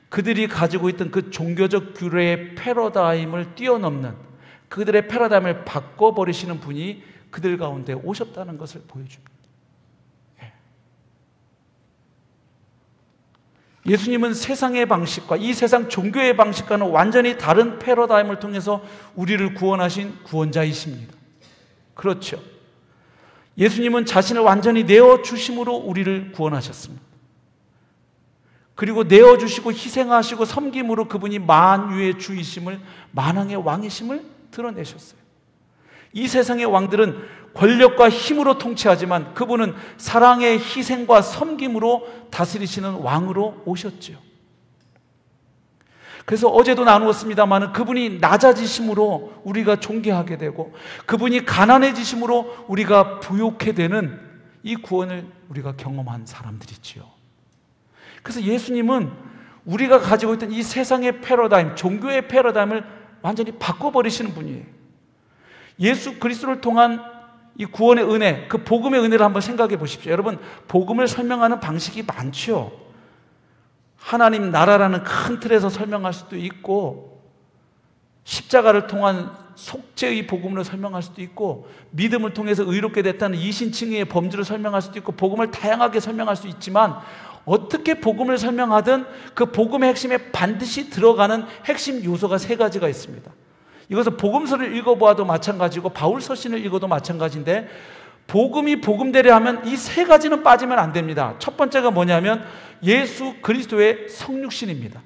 그들이 가지고 있던 그 종교적 규례의 패러다임을 뛰어넘는, 그들의 패러다임을 바꿔버리시는 분이 그들 가운데 오셨다는 것을 보여줍니다. 예수님은 세상의 방식과 이 세상 종교의 방식과는 완전히 다른 패러다임을 통해서 우리를 구원하신 구원자이십니다. 그렇죠. 예수님은 자신을 완전히 내어주심으로 우리를 구원하셨습니다. 그리고 내어주시고 희생하시고 섬김으로 그분이 만유의 주이심을, 만왕의 왕이심을 드러내셨어요. 이 세상의 왕들은 권력과 힘으로 통치하지만 그분은 사랑의 희생과 섬김으로 다스리시는 왕으로 오셨죠. 그래서 어제도 나누었습니다만 그분이 낮아지심으로 우리가 존귀하게 되고 그분이 가난해지심으로 우리가 부욕해 되는 이 구원을 우리가 경험한 사람들이지요. 그래서 예수님은 우리가 가지고 있던 이 세상의 패러다임, 종교의 패러다임을 완전히 바꿔버리시는 분이에요. 예수 그리스도를 통한 이 구원의 은혜, 그 복음의 은혜를 한번 생각해 보십시오. 여러분, 복음을 설명하는 방식이 많죠. 하나님 나라라는 큰 틀에서 설명할 수도 있고, 십자가를 통한 속죄의 복음으로 설명할 수도 있고, 믿음을 통해서 의롭게 됐다는 이신칭의의 범주를 설명할 수도 있고, 복음을 다양하게 설명할 수 있지만 어떻게 복음을 설명하든 그 복음의 핵심에 반드시 들어가는 핵심 요소가 세 가지가 있습니다. 이것은 복음서를 읽어보아도 마찬가지고 바울 서신을 읽어도 마찬가지인데, 복음이 복음되려 하면 이 세 가지는 빠지면 안 됩니다. 첫 번째가 뭐냐면 예수 그리스도의 성육신입니다.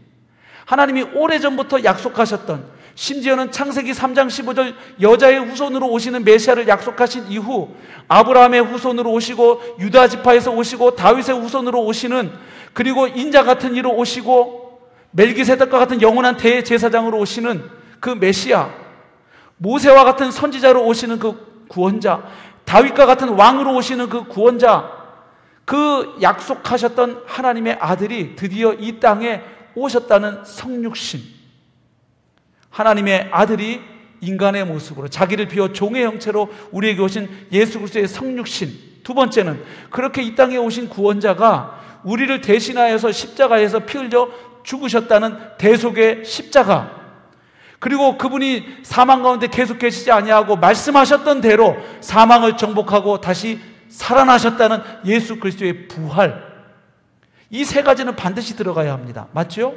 하나님이 오래전부터 약속하셨던, 심지어는 창세기 3장 15절 여자의 후손으로 오시는 메시아를 약속하신 이후 아브라함의 후손으로 오시고 유다 지파에서 오시고 다윗의 후손으로 오시는, 그리고 인자 같은 이로 오시고 멜기세덱과 같은 영원한 대제사장으로 오시는 그 메시아, 모세와 같은 선지자로 오시는 그 구원자, 다윗과 같은 왕으로 오시는 그 구원자, 그 약속하셨던 하나님의 아들이 드디어 이 땅에 오셨다는 성육신, 하나님의 아들이 인간의 모습으로 자기를 비워 종의 형체로 우리에게 오신 예수 그리스도의 성육신. 두 번째는 그렇게 이 땅에 오신 구원자가 우리를 대신하여서 십자가에서 피 흘려 죽으셨다는 대속의 십자가, 그리고 그분이 사망 가운데 계속 계시지 아니하고 말씀하셨던 대로 사망을 정복하고 다시 살아나셨다는 예수 그리스도의 부활. 이 세 가지는 반드시 들어가야 합니다. 맞죠?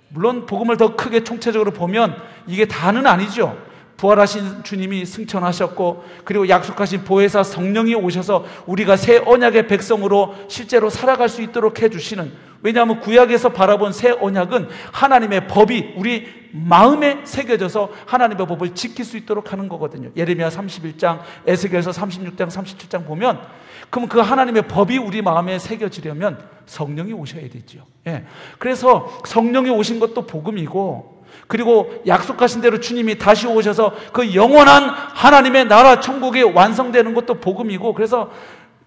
물론 복음을 더 크게 총체적으로 보면 이게 다는 아니죠. 부활하신 주님이 승천하셨고, 그리고 약속하신 보혜사 성령이 오셔서 우리가 새 언약의 백성으로 실제로 살아갈 수 있도록 해주시는, 왜냐하면 구약에서 바라본 새 언약은 하나님의 법이 우리 마음에 새겨져서 하나님의 법을 지킬 수 있도록 하는 거거든요. 예레미야 31장, 에스겔서 36장, 37장 보면, 그럼 그 하나님의 법이 우리 마음에 새겨지려면 성령이 오셔야 되죠. 예. 그래서 성령이 오신 것도 복음이고, 그리고 약속하신 대로 주님이 다시 오셔서 그 영원한 하나님의 나라 천국이 완성되는 것도 복음이고, 그래서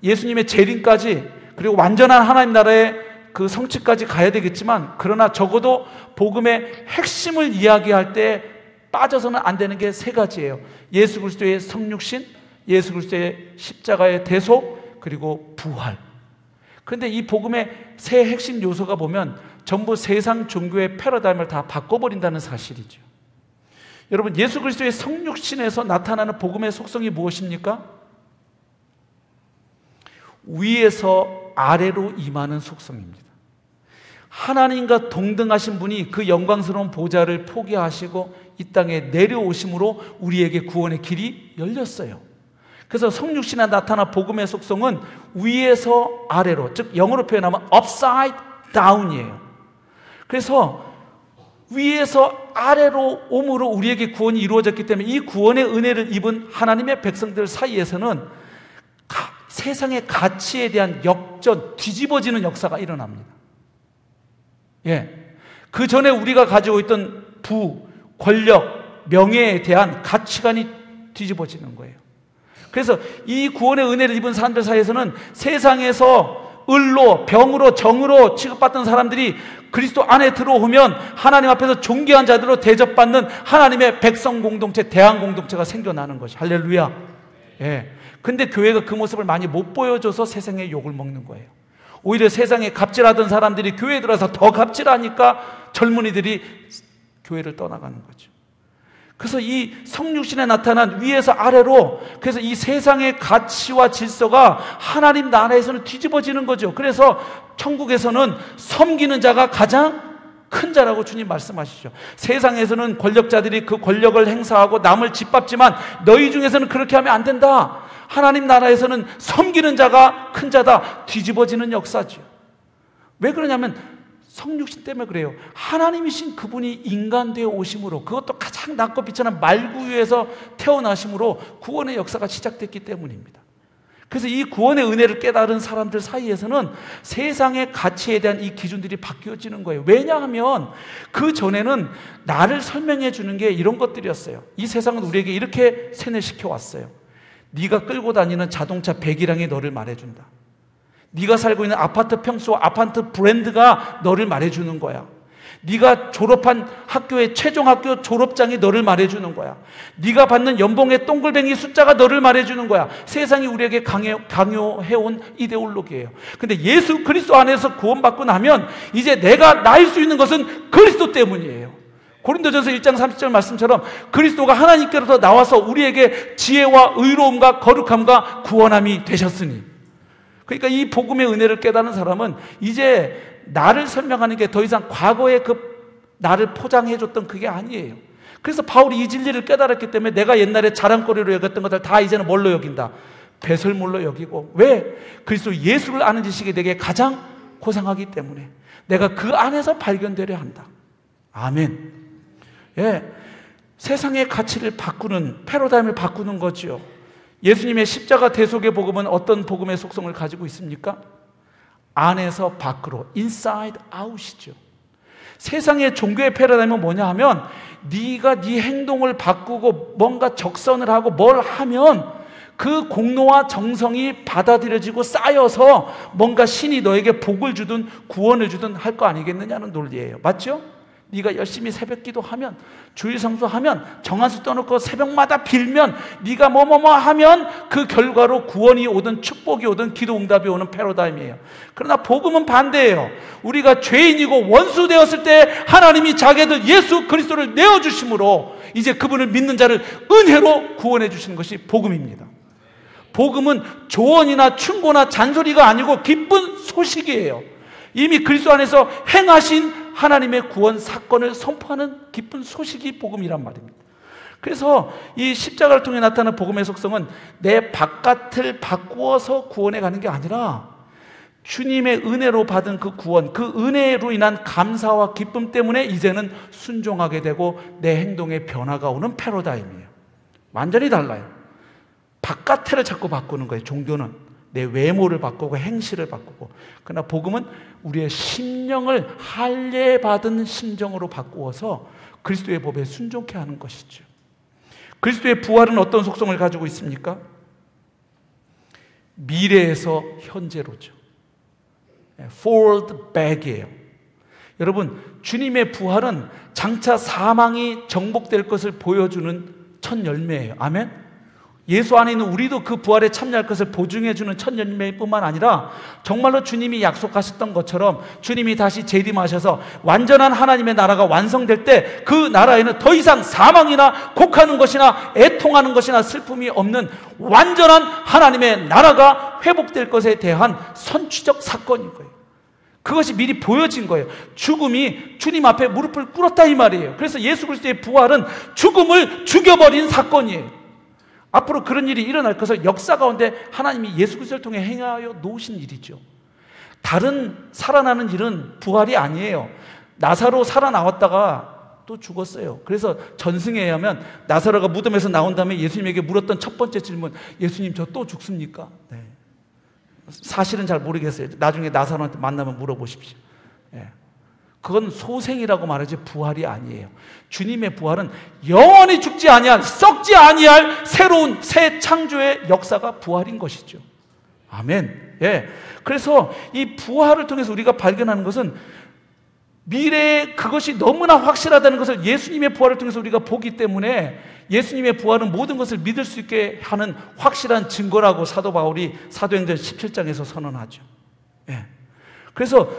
예수님의 재림까지, 그리고 완전한 하나님 나라의 그 성취까지 가야 되겠지만, 그러나 적어도 복음의 핵심을 이야기할 때 빠져서는 안 되는 게 세 가지예요. 예수 그리스도의 성육신, 예수 그리스도의 십자가의 대속, 그리고 부활. 그런데 이 복음의 세 핵심 요소가 보면 전부 세상 종교의 패러다임을 다 바꿔버린다는 사실이죠. 여러분, 예수 그리스도의 성육신에서 나타나는 복음의 속성이 무엇입니까? 위에서 아래로 임하는 속성입니다. 하나님과 동등하신 분이 그 영광스러운 보좌를 포기하시고 이 땅에 내려오심으로 우리에게 구원의 길이 열렸어요. 그래서 성육신에 나타난 복음의 속성은 위에서 아래로, 즉 영어로 표현하면 upside down이에요. 그래서 위에서 아래로 옴으로 우리에게 구원이 이루어졌기 때문에 이 구원의 은혜를 입은 하나님의 백성들 사이에서는 세상의 가치에 대한 역전, 뒤집어지는 역사가 일어납니다. 예. 그 전에 우리가 가지고 있던 부, 권력, 명예에 대한 가치관이 뒤집어지는 거예요. 그래서 이 구원의 은혜를 입은 사람들 사이에서는 세상에서 을로, 병으로, 정으로 취급받던 사람들이 그리스도 안에 들어오면 하나님 앞에서 존귀한 자들로 대접받는 하나님의 백성 공동체, 대한 공동체가 생겨나는 것이, 할렐루야. 예. 근데 교회가 그 모습을 많이 못 보여줘서 세상의 욕을 먹는 거예요. 오히려 세상에 갑질하던 사람들이 교회에 들어와서 더 갑질하니까 젊은이들이 교회를 떠나가는 거죠. 그래서 이 성육신에 나타난 위에서 아래로, 그래서 이 세상의 가치와 질서가 하나님 나라에서는 뒤집어지는 거죠. 그래서 천국에서는 섬기는 자가 가장 큰 자라고 주님 말씀하시죠. 세상에서는 권력자들이 그 권력을 행사하고 남을 짓밟지만 너희 중에서는 그렇게 하면 안 된다. 하나님 나라에서는 섬기는 자가 큰 자다. 뒤집어지는 역사죠. 왜 그러냐면 성육신 때문에 그래요. 하나님이신 그분이 인간 되어 오심으로, 그것도 가장 낮고 비천한 말구유에서 태어나심으로 구원의 역사가 시작됐기 때문입니다. 그래서 이 구원의 은혜를 깨달은 사람들 사이에서는 세상의 가치에 대한 이 기준들이 바뀌어지는 거예요. 왜냐하면 그 전에는 나를 설명해 주는 게 이런 것들이었어요. 이 세상은 우리에게 이렇게 세뇌시켜 왔어요. 네가 끌고 다니는 자동차 배기량이 너를 말해준다. 네가 살고 있는 아파트 평수, 아파트 브랜드가 너를 말해주는 거야. 네가 졸업한 학교의 최종 학교 졸업장이 너를 말해주는 거야. 네가 받는 연봉의 동글뱅이 숫자가 너를 말해주는 거야. 세상이 우리에게 강요해온 이데올로기예요. 근데 예수 그리스도 안에서 구원받고 나면 이제 내가 나일 수 있는 것은 그리스도 때문이에요. 고린도전서 1장 30절 말씀처럼 그리스도가 하나님께로부터 나와서 우리에게 지혜와 의로움과 거룩함과 구원함이 되셨으니, 그러니까 이 복음의 은혜를 깨닫는 사람은 이제 나를 설명하는 게 더 이상 과거의 그 나를 포장해줬던 그게 아니에요. 그래서 바울이 이 진리를 깨달았기 때문에 내가 옛날에 자랑거리로 여겼던 것들 다 이제는 뭘로 여긴다? 배설물로 여기고. 왜? 그리스도 예수를 아는 지식이 내게 가장 고상하기 때문에 내가 그 안에서 발견되려 한다. 아멘. 예, 세상의 가치를 바꾸는, 패러다임을 바꾸는 거죠. 예수님의 십자가 대속의 복음은 어떤 복음의 속성을 가지고 있습니까? 안에서 밖으로, inside out이죠. 세상의 종교의 패러다임은 뭐냐 하면 네가 네 행동을 바꾸고 뭔가 적선을 하고 뭘 하면 그 공로와 정성이 받아들여지고 쌓여서 뭔가 신이 너에게 복을 주든 구원을 주든 할 거 아니겠느냐는 논리예요. 맞죠? 네가 열심히 새벽 기도하면, 주일 성수하면, 정한수 떠놓고 새벽마다 빌면, 네가 뭐뭐뭐 하면 그 결과로 구원이 오든 축복이 오든 기도 응답이 오는 패러다임이에요. 그러나 복음은 반대예요. 우리가 죄인이고 원수 되었을 때 하나님이 자기들 예수 그리스도를 내어주심으로 이제 그분을 믿는 자를 은혜로 구원해 주시는 것이 복음입니다. 복음은 조언이나 충고나 잔소리가 아니고 기쁜 소식이에요. 이미 그리스도 안에서 행하신 하나님의 구원 사건을 선포하는 기쁜 소식이 복음이란 말입니다. 그래서 이 십자가를 통해 나타나는 복음의 속성은 내 바깥을 바꾸어서 구원에 가는 게 아니라 주님의 은혜로 받은 그 구원, 그 은혜로 인한 감사와 기쁨 때문에 이제는 순종하게 되고 내 행동에 변화가 오는 패러다임이에요. 완전히 달라요. 바깥을 자꾸 바꾸는 거예요. 종교는 내 외모를 바꾸고 행실을 바꾸고, 그러나 복음은 우리의 심령을 할례받은 심정으로 바꾸어서 그리스도의 법에 순종케 하는 것이죠. 그리스도의 부활은 어떤 속성을 가지고 있습니까? 미래에서 현재로죠. forward back이에요. 여러분, 주님의 부활은 장차 사망이 정복될 것을 보여주는 첫 열매예요. 아멘? 예수 안에 있는 우리도 그 부활에 참여할 것을 보증해주는 첫 열매일 뿐만 아니라 정말로 주님이 약속하셨던 것처럼 주님이 다시 재림하셔서 완전한 하나님의 나라가 완성될 때 그 나라에는 더 이상 사망이나 곡하는 것이나 애통하는 것이나 슬픔이 없는 완전한 하나님의 나라가 회복될 것에 대한 선취적 사건인 거예요. 그것이 미리 보여진 거예요. 죽음이 주님 앞에 무릎을 꿇었다 이 말이에요. 그래서 예수 그리스도의 부활은 죽음을 죽여버린 사건이에요. 앞으로 그런 일이 일어날 것을 역사 가운데 하나님이 예수 그리스도를 통해 행하여 놓으신 일이죠. 다른 살아나는 일은 부활이 아니에요. 나사로 살아나왔다가 또 죽었어요. 그래서 전승에 의하면 나사로가 무덤에서 나온 다음에 예수님에게 물었던 첫 번째 질문, 예수님 저 또 죽습니까? 네. 사실은 잘 모르겠어요. 나중에 나사로한테 만나면 물어보십시오. 네. 그건 소생이라고 말하지 부활이 아니에요. 주님의 부활은 영원히 죽지 아니할, 썩지 아니할 새로운 새 창조의 역사가 부활인 것이죠. 아멘. 예. 그래서 이 부활을 통해서 우리가 발견하는 것은 미래에 그것이 너무나 확실하다는 것을 예수님의 부활을 통해서 우리가 보기 때문에 예수님의 부활은 모든 것을 믿을 수 있게 하는 확실한 증거라고 사도 바울이 사도행전 17장에서 선언하죠. 예. 그래서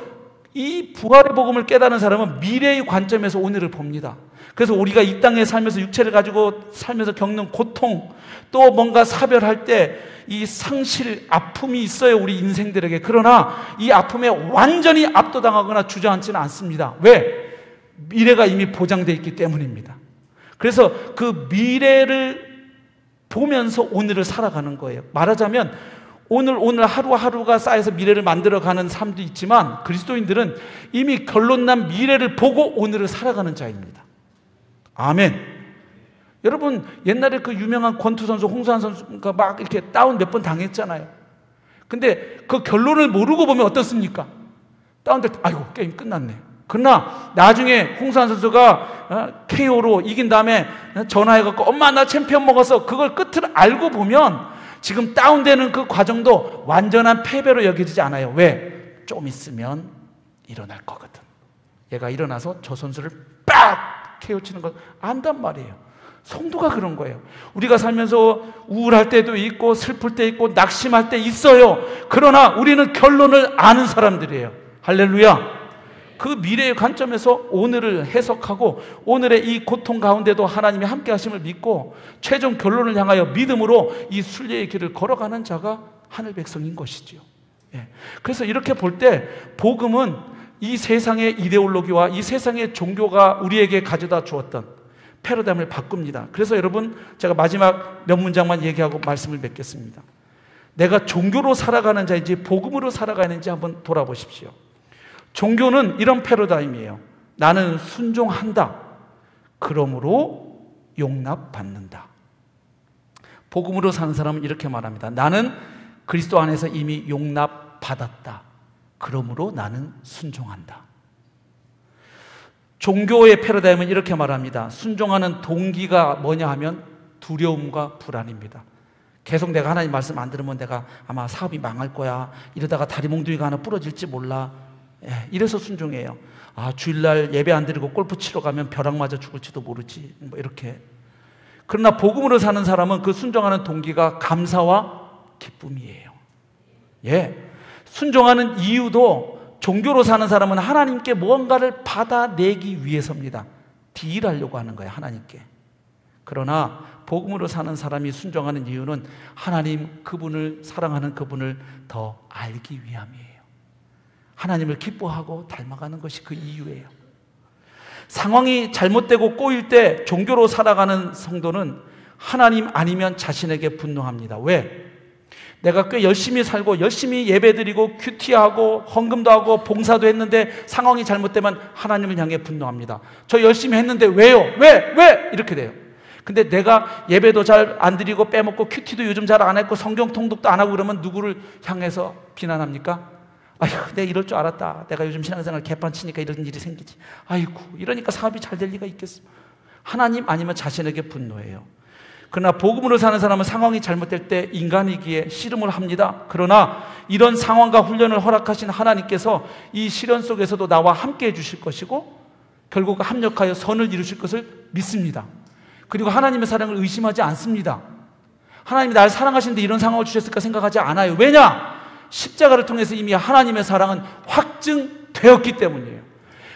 이 부활의 복음을 깨닫는 사람은 미래의 관점에서 오늘을 봅니다. 그래서 우리가 이 땅에 살면서 육체를 가지고 살면서 겪는 고통, 또 뭔가 사별할 때 이 상실, 아픔이 있어요, 우리 인생들에게. 그러나 이 아픔에 완전히 압도당하거나 주저앉지는 않습니다. 왜? 미래가 이미 보장되어 있기 때문입니다. 그래서 그 미래를 보면서 오늘을 살아가는 거예요. 말하자면 오늘 하루하루가 쌓여서 미래를 만들어가는 삶도 있지만 그리스도인들은 이미 결론난 미래를 보고 오늘을 살아가는 자입니다. 아멘. 여러분, 옛날에 그 유명한 권투 선수 홍수환 선수가 막 이렇게 다운 몇 번 당했잖아요. 근데 그 결론을 모르고 보면 어떻습니까? 다운될 때 아이고 게임 끝났네. 그러나 나중에 홍수환 선수가 KO로 이긴 다음에 전화해갖고 엄마 나 챔피언 먹었어, 그걸 끝을 알고 보면 지금 다운되는 그 과정도 완전한 패배로 여겨지지 않아요. 왜? 좀 있으면 일어날 거거든. 얘가 일어나서 저 선수를 빡 KO 치는 걸 안단 말이에요. 성도가 그런 거예요. 우리가 살면서 우울할 때도 있고 슬플 때 있고 낙심할 때 있어요. 그러나 우리는 결론을 아는 사람들이에요. 할렐루야. 그 미래의 관점에서 오늘을 해석하고 오늘의 이 고통 가운데도 하나님이 함께 하심을 믿고 최종 결론을 향하여 믿음으로 이 순례의 길을 걸어가는 자가 하늘 백성인 것이지요. 예. 그래서 이렇게 볼 때 복음은 이 세상의 이데올로기와 이 세상의 종교가 우리에게 가져다 주었던 패러다임을 바꿉니다. 그래서 여러분, 제가 마지막 몇 문장만 얘기하고 말씀을 맺겠습니다. 내가 종교로 살아가는 자인지 복음으로 살아가는지 한번 돌아보십시오. 종교는 이런 패러다임이에요. 나는 순종한다. 그러므로 용납받는다. 복음으로 사는 사람은 이렇게 말합니다. 나는 그리스도 안에서 이미 용납받았다. 그러므로 나는 순종한다. 종교의 패러다임은 이렇게 말합니다. 순종하는 동기가 뭐냐 하면 두려움과 불안입니다. 계속 내가 하나님 말씀 안 들으면 내가 아마 사업이 망할 거야. 이러다가 다리 몽둥이가 하나 부러질지 몰라. 예, 이래서 순종해요. 아, 주일날 예배 안 드리고 골프 치러 가면 벼락 맞아 죽을지도 모르지. 뭐 이렇게. 그러나 복음으로 사는 사람은 그 순종하는 동기가 감사와 기쁨이에요. 예. 순종하는 이유도 종교로 사는 사람은 하나님께 무언가를 받아내기 위해서입니다. 딜하려고 하는 거예요, 하나님께. 그러나 복음으로 사는 사람이 순종하는 이유는 하나님, 그분을 사랑하는 그분을 더 알기 위함이에요. 하나님을 기뻐하고 닮아가는 것이 그 이유예요. 상황이 잘못되고 꼬일 때 종교로 살아가는 성도는 하나님 아니면 자신에게 분노합니다. 왜? 내가 꽤 열심히 살고 열심히 예배드리고 큐티하고 헌금도 하고 봉사도 했는데 상황이 잘못되면 하나님을 향해 분노합니다. 저 열심히 했는데 왜요? 왜? 이렇게 돼요. 근데 내가 예배도 잘 안 드리고 빼먹고 큐티도 요즘 잘 안 했고 성경 통독도 안 하고 그러면 누구를 향해서 비난합니까? 아휴, 내가 이럴 줄 알았다. 내가 요즘 신앙생활 개판치니까 이런 일이 생기지. 아이고, 이러니까 사업이 잘 될 리가 있겠어. 하나님 아니면 자신에게 분노해요. 그러나 복음으로 사는 사람은 상황이 잘못될 때 인간이기에 씨름을 합니다. 그러나 이런 상황과 훈련을 허락하신 하나님께서 이 시련 속에서도 나와 함께 해주실 것이고 결국 합력하여 선을 이루실 것을 믿습니다. 그리고 하나님의 사랑을 의심하지 않습니다. 하나님이 나를 사랑하시는데 이런 상황을 주셨을까 생각하지 않아요. 왜냐? 십자가를 통해서 이미 하나님의 사랑은 확증되었기 때문이에요.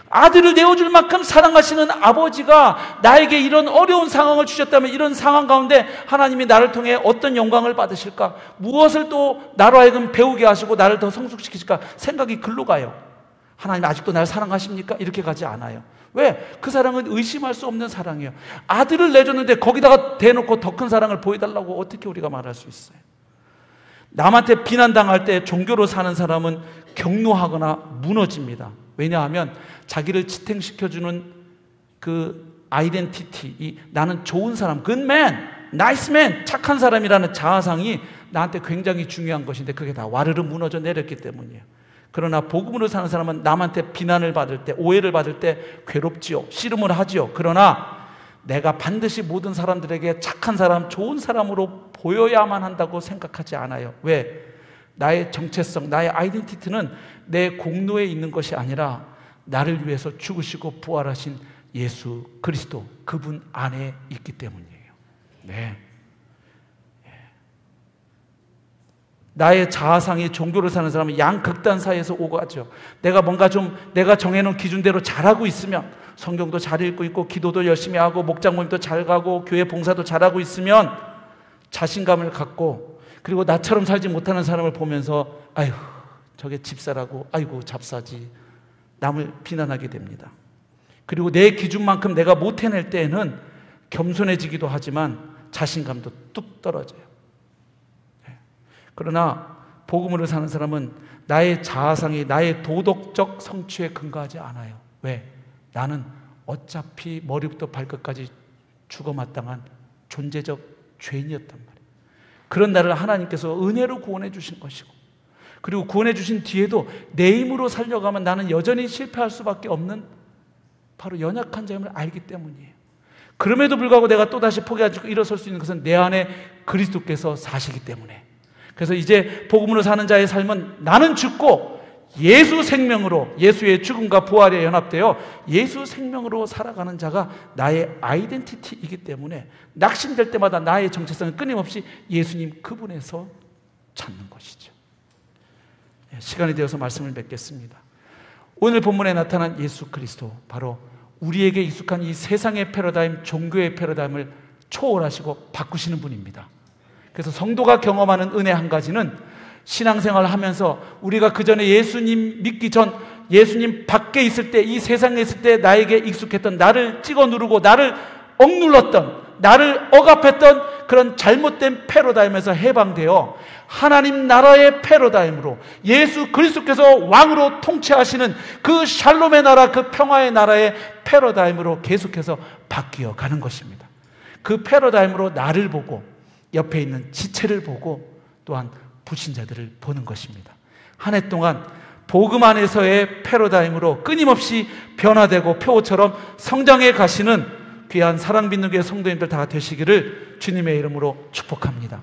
아들을 내어줄 만큼 사랑하시는 아버지가 나에게 이런 어려운 상황을 주셨다면 이런 상황 가운데 하나님이 나를 통해 어떤 영광을 받으실까? 무엇을 또 나로 하여금 배우게 하시고 나를 더 성숙시키실까? 생각이 글로 가요. 하나님 아직도 나를 사랑하십니까? 이렇게 가지 않아요. 왜? 그 사랑은 의심할 수 없는 사랑이에요. 아들을 내줬는데 거기다가 대놓고 더 큰 사랑을 보여달라고 어떻게 우리가 말할 수 있어요? 남한테 비난당할 때 종교로 사는 사람은 격노하거나 무너집니다. 왜냐하면 자기를 지탱시켜주는 그 아이덴티티, 나는 좋은 사람, good man, nice man, 착한 사람이라는 자아상이 나한테 굉장히 중요한 것인데 그게 다 와르르 무너져 내렸기 때문이에요. 그러나 복음으로 사는 사람은 남한테 비난을 받을 때, 오해를 받을 때 괴롭지요. 씨름을 하지요. 그러나 내가 반드시 모든 사람들에게 착한 사람, 좋은 사람으로 보여야만 한다고 생각하지 않아요. 왜? 나의 정체성, 나의 아이덴티티는 내 공로에 있는 것이 아니라 나를 위해서 죽으시고 부활하신 예수 그리스도, 그분 안에 있기 때문이에요. 네. 나의 자아상이 종교를 사는 사람은 양극단 사이에서 오가죠. 내가 정해놓은 기준대로 잘하고 있으면, 성경도 잘 읽고 있고 기도도 열심히 하고 목장 모임도 잘 가고 교회 봉사도 잘하고 있으면 자신감을 갖고, 그리고 나처럼 살지 못하는 사람을 보면서 아휴 저게 집사라고, 아이고 잡사지, 남을 비난하게 됩니다. 그리고 내 기준만큼 내가 못 해낼 때에는 겸손해지기도 하지만 자신감도 뚝 떨어져요. 그러나 복음으로 사는 사람은 나의 자아상이 나의 도덕적 성취에 근거하지 않아요. 왜? 나는 어차피 머리부터 발끝까지 죽어마땅한 존재적 죄인이었단 말이에요. 그런 나를 하나님께서 은혜로 구원해 주신 것이고, 그리고 구원해 주신 뒤에도 내 힘으로 살려가면 나는 여전히 실패할 수밖에 없는 바로 연약한 자임을 알기 때문이에요. 그럼에도 불구하고 내가 또다시 포기하지 않고 일어설 수 있는 것은 내 안에 그리스도께서 사시기 때문에. 그래서 이제 복음으로 사는 자의 삶은 나는 죽고 예수 생명으로, 예수의 죽음과 부활에 연합되어 예수 생명으로 살아가는 자가 나의 아이덴티티이기 때문에 낙심될 때마다 나의 정체성은 끊임없이 예수님 그분에서 찾는 것이죠. 시간이 되어서 말씀을 맺겠습니다. 오늘 본문에 나타난 예수 그리스도, 바로 우리에게 익숙한 이 세상의 패러다임, 종교의 패러다임을 초월하시고 바꾸시는 분입니다. 그래서 성도가 경험하는 은혜 한 가지는 신앙생활을 하면서 우리가 그 전에 예수님 믿기 전, 예수님 밖에 있을 때, 이 세상에 있을 때 나에게 익숙했던, 나를 찍어 누르고 나를 억눌렀던, 나를 억압했던 그런 잘못된 패러다임에서 해방되어 하나님 나라의 패러다임으로, 예수 그리스도께서 왕으로 통치하시는 그 샬롬의 나라, 그 평화의 나라의 패러다임으로 계속해서 바뀌어 가는 것입니다. 그 패러다임으로 나를 보고 옆에 있는 지체를 보고 또한 불신자들을 보는 것입니다. 한 해 동안 복음 안에서의 패러다임으로 끊임없이 변화되고 표처럼 성장해 가시는 귀한 사랑빛는 교회 성도님들 다 되시기를 주님의 이름으로 축복합니다.